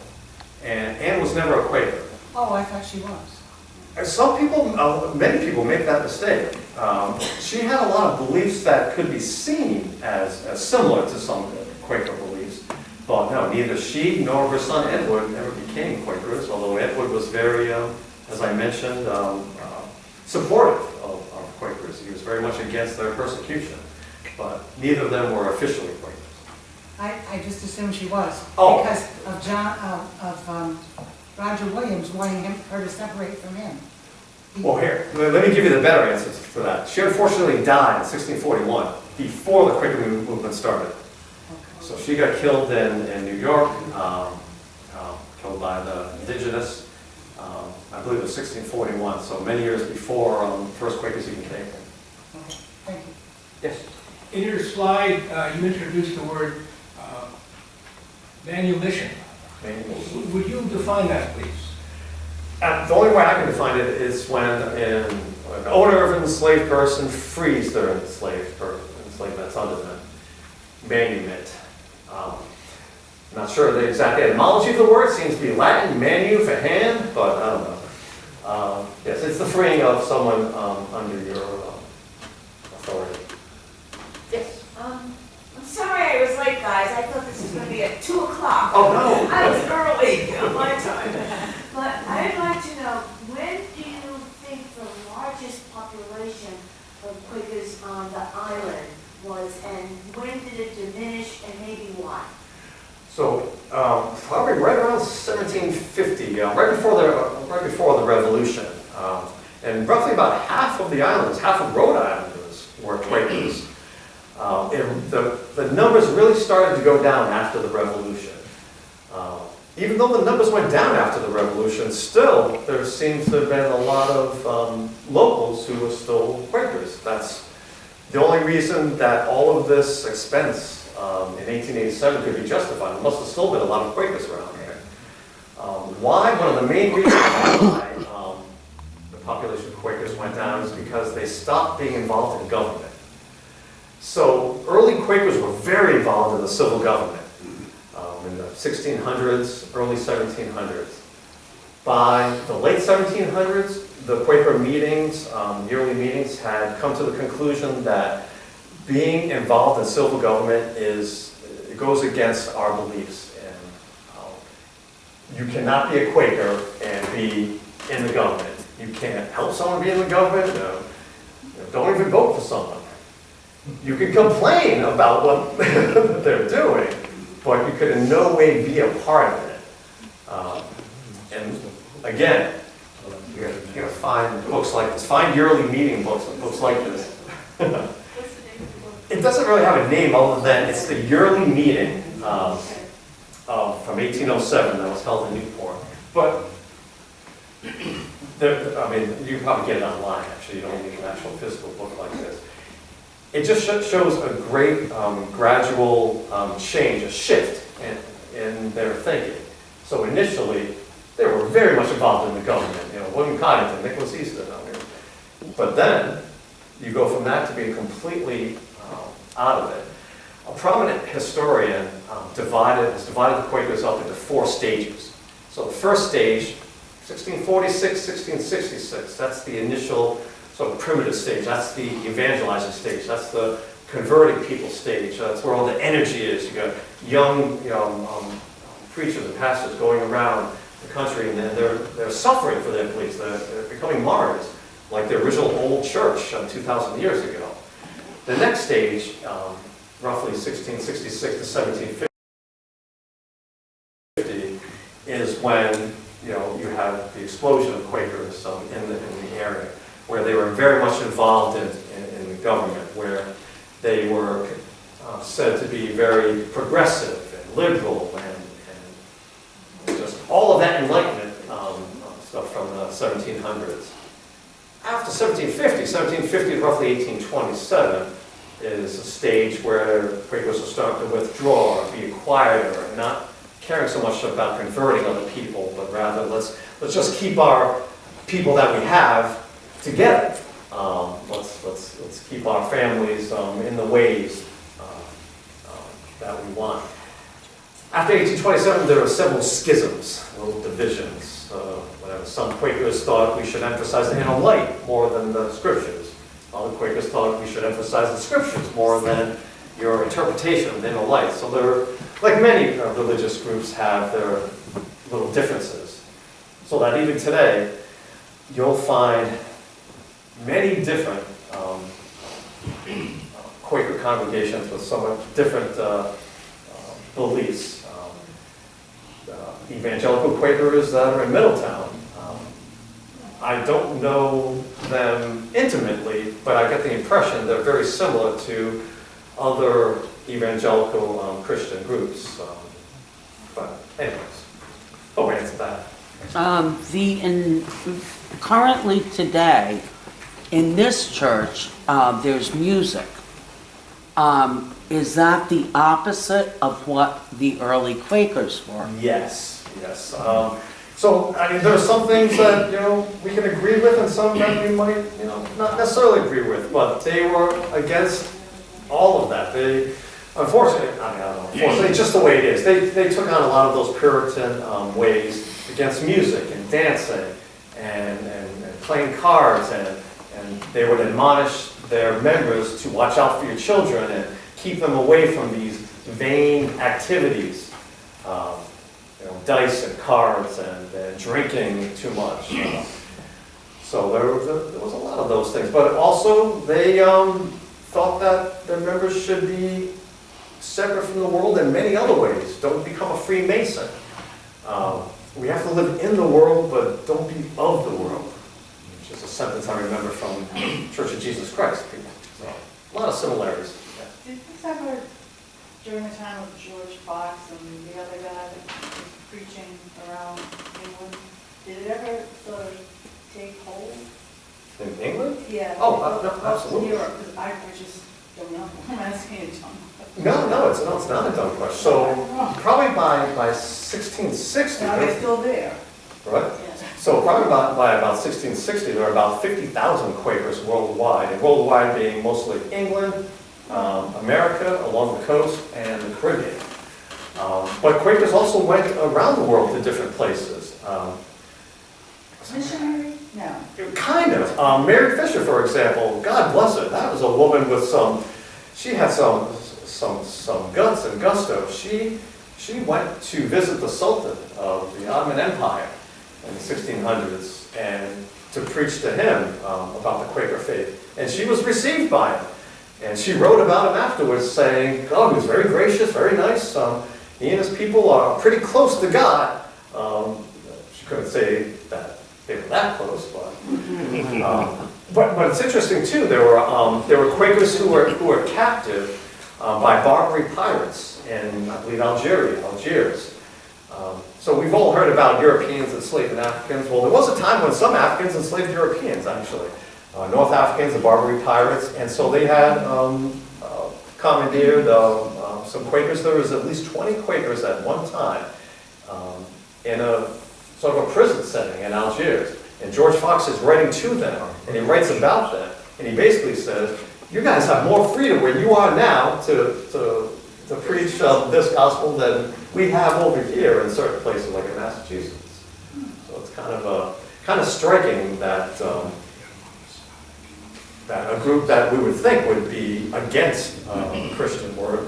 Speaker 3: And Anne was never a Quaker.
Speaker 7: Oh, I thought she was.
Speaker 3: Some people, many people make that mistake. She had a lot of beliefs that could be seen as similar to some Quaker beliefs. But no, neither she nor her son Edward ever became Quakers, although Edward was very, as I mentioned, supportive of Quakers. He was very much against their persecution. But neither of them were officially Quakers.
Speaker 7: I just assumed she was.
Speaker 3: Oh.
Speaker 7: Because of Roger Williams wanting her to separate from him.
Speaker 3: Well, here, let me give you the better answer to that. She unfortunately died in 1641, before the Quaker movement started. So she got killed in New York, killed by the indigenous, I believe it was 1641, so many years before first Quakers even came in.
Speaker 7: Okay, thank you.
Speaker 3: Yes?
Speaker 8: In your slide, you introduced the word manumission. Would you define that, please?
Speaker 3: The only way I can define it is when an owner of an enslaved person frees their enslaved that's under them. Manumit. I'm not sure the exact etymology of the word. It seems to be Latin, manu for hand, but I don't know. Yes, it's the freeing of someone under your authority. Yes?
Speaker 9: I'm sorry I was late, guys. I thought this was going to be at 2 o'clock.
Speaker 3: Oh, no.
Speaker 9: I was early on my time. But I'd like to know, when do you think the largest population of Quakers on the island was, and when did it diminish, and maybe why?
Speaker 3: So, probably right around 1750, right before the Revolution, and roughly about half of the islands, half of Rhode Islanders were Quakers. The numbers really started to go down after the Revolution. Even though the numbers went down after the Revolution, still there seems to have been a lot of locals who were still Quakers. That's the only reason that all of this expense in 1887 could be justified. There must have still been a lot of Quakers around here. Why? One of the main reasons why the population of Quakers went down is because they stopped being involved in government. So early Quakers were very involved in the civil government in the 1600s, early 1700s. By the late 1700s, the Quaker meetings, yearly meetings, had come to the conclusion that being involved in civil government it goes against our beliefs. And you cannot be a Quaker and be in the government. You can't help someone be in the government. Don't even vote for someone. You can complain about what they're doing, but you could in no way be a part of it. again, you're gonna find books like this, find yearly meeting books like this.
Speaker 4: What's the name of the book?
Speaker 3: It doesn't really have a name other than it's the yearly meeting
Speaker 4: Okay.
Speaker 3: from 1807 that was held in Newport. But, I mean, you can probably get it online, actually, you don't need an actual physical book like this. It just shows a great gradual change, a shift in their thinking. So initially, they were very much involved in the government, William Coddington, Nicholas Easton, but then you go from that to being completely out of it. A prominent historian has divided the Quakers up into 4 stages. So the first stage, 1646, 1666, that's the initial sort of primitive stage. That's the evangelizing stage. That's the converting people stage. That's where all the energy is. You got young, preachers and pastors going around the country, and then they're suffering for their beliefs. They're becoming martyrs, like the original old church 2,000 years ago. The next stage, roughly 1666 to 1750, is when you have the explosion of Quakers in the area, where they were very much involved in the government, where they were said to be very progressive and liberal and just all of that Enlightenment stuff from the 1700s. After 1750 to roughly 1827, is a stage where Quakers are starting to withdraw, or be quieter, and not caring so much about converting other people, but rather let's just keep our people that we have together. Let's keep our families in the ways that we want. After 1827, there were several schisms, little divisions. Whatever. Some Quakers thought we should emphasize the inner light more than the scriptures. Other Quakers thought we should emphasize the scriptures more than your interpretation of the inner light. So there, like many religious groups have their little differences. So that even today, you'll find many different Quaker congregations with somewhat different beliefs. Evangelical Quakers that are in Middletown. I don't know them intimately, but I get the impression they're very similar to other evangelical Christian groups. But anyways, hope I answered that.
Speaker 10: Currently today, in this church, there's music. Is that the opposite of what the early Quakers were?
Speaker 3: Yes. So, I mean, there are some things that, we can agree with and some that we might, not necessarily agree with, but they were against all of that. They, unfortunately, unfortunately, just the way it is. They took on a lot of those Puritan ways against music and dancing and playing cards, and they would admonish their members to watch out for your children and keep them away from these vain activities. Dice and cards and drinking too much. So there was a lot of those things. But also, they thought that their members should be separate from the world in many other ways. Don't become a Freemason. We have to live in the world, but don't be of the world. Which is a sentence I remember from Church of Jesus Christ. So, a lot of similarities.
Speaker 11: Did this ever, during the time of George Fox and the other guy that was preaching around England, did it ever sort of take hold?
Speaker 3: In England?
Speaker 11: Yeah.
Speaker 3: Oh, no, absolutely.
Speaker 11: Europe, because I just don't know. I'm asking you, Tom.
Speaker 3: No, it's not a dumb question. So probably by 1660,
Speaker 11: Are they still there?
Speaker 3: right?
Speaker 11: Yes.
Speaker 3: So probably by about 1660, there were about 50,000 Quakers worldwide, and worldwide being mostly England, America, along the coast, and the Caribbean. But Quakers also went around the world to different places.
Speaker 11: Missionary? No.
Speaker 3: Kind of. Mary Fisher, for example, God bless her, that was a woman with she had some guts and gusto. She went to visit the Sultan of the Ottoman Empire in the 1600s and to preach to him about the Quaker faith. And she was received by him. And she wrote about him afterwards saying, oh, he was very gracious, very nice. He and his people are pretty close to God. She couldn't say that they were that close, but it's interesting too. There were Quakers who were captive by Barbary pirates in, I believe, Algiers. So we've all heard about Europeans enslaving Africans. Well, there was a time when some Africans enslaved Europeans, actually. North Africans, the Barbary pirates, and so they had commandeered some Quakers. There was at least 20 Quakers at one time in a sort of a prison setting in Algiers. And George Fox is writing to them, and he writes about them, and he basically says, you guys have more freedom where you are now to preach this gospel than we have over here in certain places like in Massachusetts. So it's kind of striking that that a group that we would think would be against Christian work,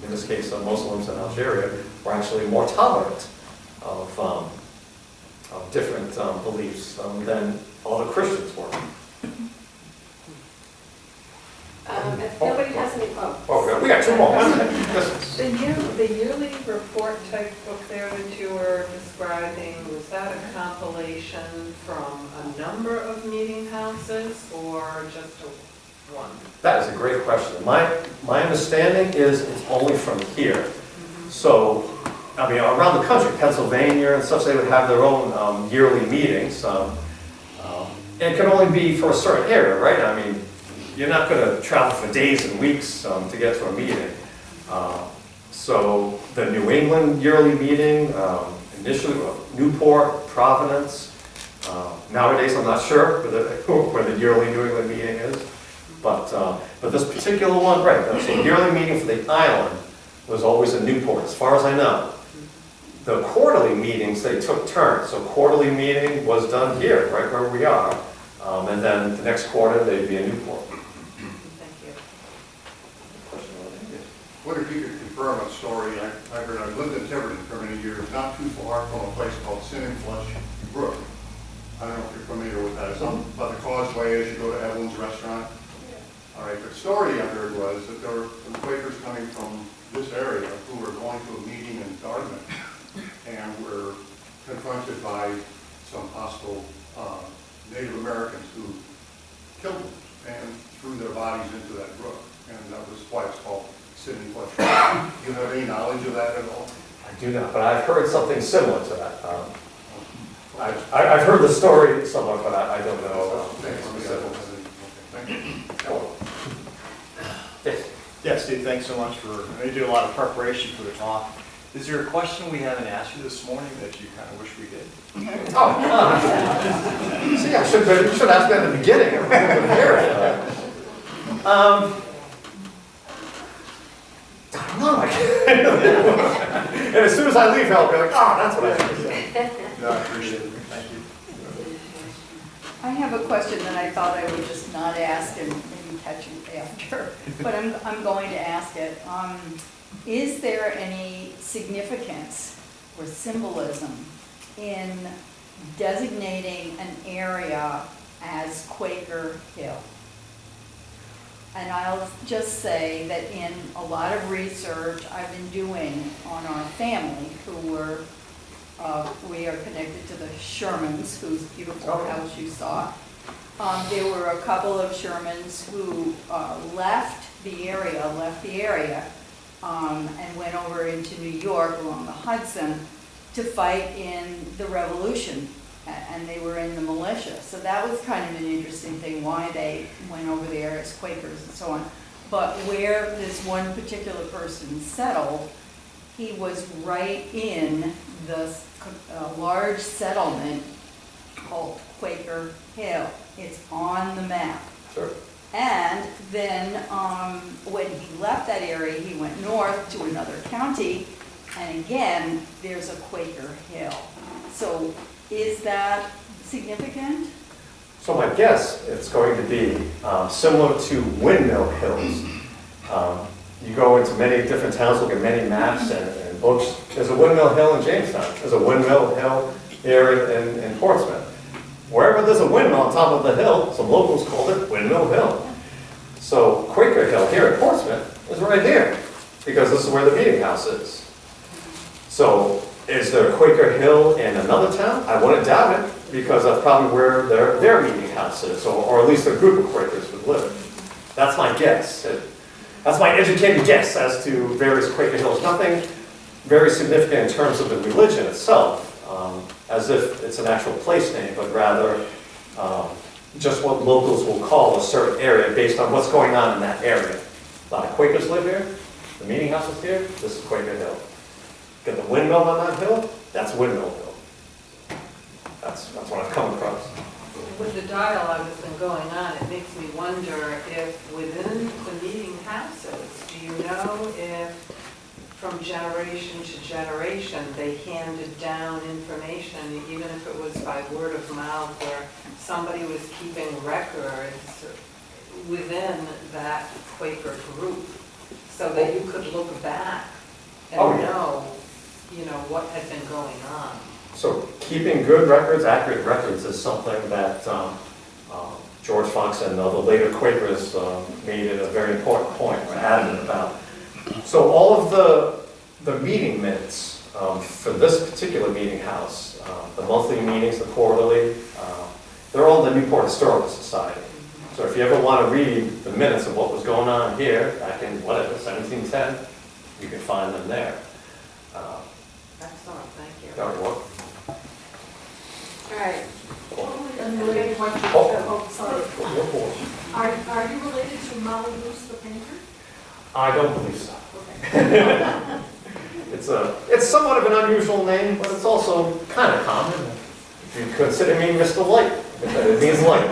Speaker 3: in this case Muslims in Algeria, were actually more tolerant of different beliefs than all the Christians were.
Speaker 2: If nobody has any,
Speaker 3: We got two more.
Speaker 12: The yearly report type book there that you were describing, was that a compilation from a number of meeting houses or just one?
Speaker 3: That is a great question. My understanding is it's only from here. So, I mean, around the country, Pennsylvania and such, they would have their own yearly meetings. And it can only be for a certain area, right? I mean, you're not going to travel for days and weeks to get to a meeting. So the New England yearly meeting, initially Newport, Providence. Nowadays, I'm not sure where the yearly New England meeting is. But this particular one, right, the yearly meeting for the island was always in Newport, as far as I know. The quarterly meetings, they took turns. So quarterly meeting was done here, right where we are. And then the next quarter, they'd be in Newport.
Speaker 13: What if you could confirm a story I heard? I lived in Tiverton for many years, not too far from a place called Sin Flush Brook. I don't know if you're familiar with that. It's on by the causeway as you go to Evelyn's restaurant. All right, the story I heard was that there were some Quakers coming from this area who were going to a meeting in Dartmouth and were confronted by some hostile Native Americans who killed them and threw their bodies into that brook. And that was why it's called Sin Flush. Do you have any knowledge of that at all?
Speaker 3: I do not, but I've heard something similar to that. I've heard the story somewhat, but I don't know specifics.
Speaker 13: Thank you.
Speaker 3: Yes.
Speaker 14: Yeah, Steve, thanks so much for, I did a lot of preparation for the talk. Is there a question we haven't asked you this morning that you kind of wish we did?
Speaker 3: Oh, see, I should ask that in the beginning. And as soon as I leave, I'll be like, that's what I should say.
Speaker 14: No, I appreciate it. Thank you.
Speaker 11: I have a question that I thought I would just not ask and maybe catch you after, but I'm going to ask it. Is there any significance or symbolism in designating an area as Quaker Hill? And I'll just say that in a lot of research I've been doing on our family, we are connected to the Shermans, whose beautiful house you saw. There were a couple of Shermans who left the area, and went over into New York along the Hudson to fight in the Revolution. And they were in the militia. So that was kind of an interesting thing, why they went over there as Quakers and so on. But where this one particular person settled, he was right in the large settlement called Quaker Hill. It's on the map.
Speaker 3: Sure.
Speaker 11: And then when he left that area, he went north to another county, and again, there's a Quaker Hill. So is that significant?
Speaker 3: So my guess, it's going to be similar to Windmill Hills. You go into many different towns, look at many maps and books. There's a Windmill Hill in Jamestown. There's a Windmill Hill here in Portsmouth. Wherever there's a windmill on top of the hill, some locals called it Windmill Hill. So Quaker Hill here in Portsmouth is right here, because this is where the Meetinghouse is. So is there a Quaker Hill in another town? I wouldn't doubt it. because that's probably where their meeting house is, or at least a group of Quakers would live. That's my guess. That's my educated guess as to various Quaker hills. Nothing very significant in terms of the religion itself, as if it's an actual place name, but rather just what locals will call a certain area based on what's going on in that area. A lot of Quakers live here. The meeting house is here. This is Quaker Hill. Get the windmill on that hill. That's Windmill Hill. That's what I've come across.
Speaker 12: With the dialogue that's been going on, it makes me wonder if within the meeting houses, do you know if from generation to generation they handed down information, even if it was by word of mouth, or somebody was keeping records within that Quaker group, so that you could look back and know, what had been going on.
Speaker 3: So keeping good records, accurate records, is something that George Fox and the later Quakers made it a very important point, or adamant about. So all of the meeting minutes for this particular meeting house, the monthly meetings, the quarterly, they're all in the Newport Historical Society. So if you ever want to read the minutes of what was going on here back in, 1710, you can find them there.
Speaker 12: Excellent, thank you.
Speaker 3: That would work.
Speaker 2: All right.
Speaker 9: Unrelated question.
Speaker 3: Oh.
Speaker 9: Sorry. Are you related to Molly Luce, the painter?
Speaker 3: I don't believe so. It's somewhat of an unusual name, but it's also kind of common. If you consider me Mr. Light, it means light.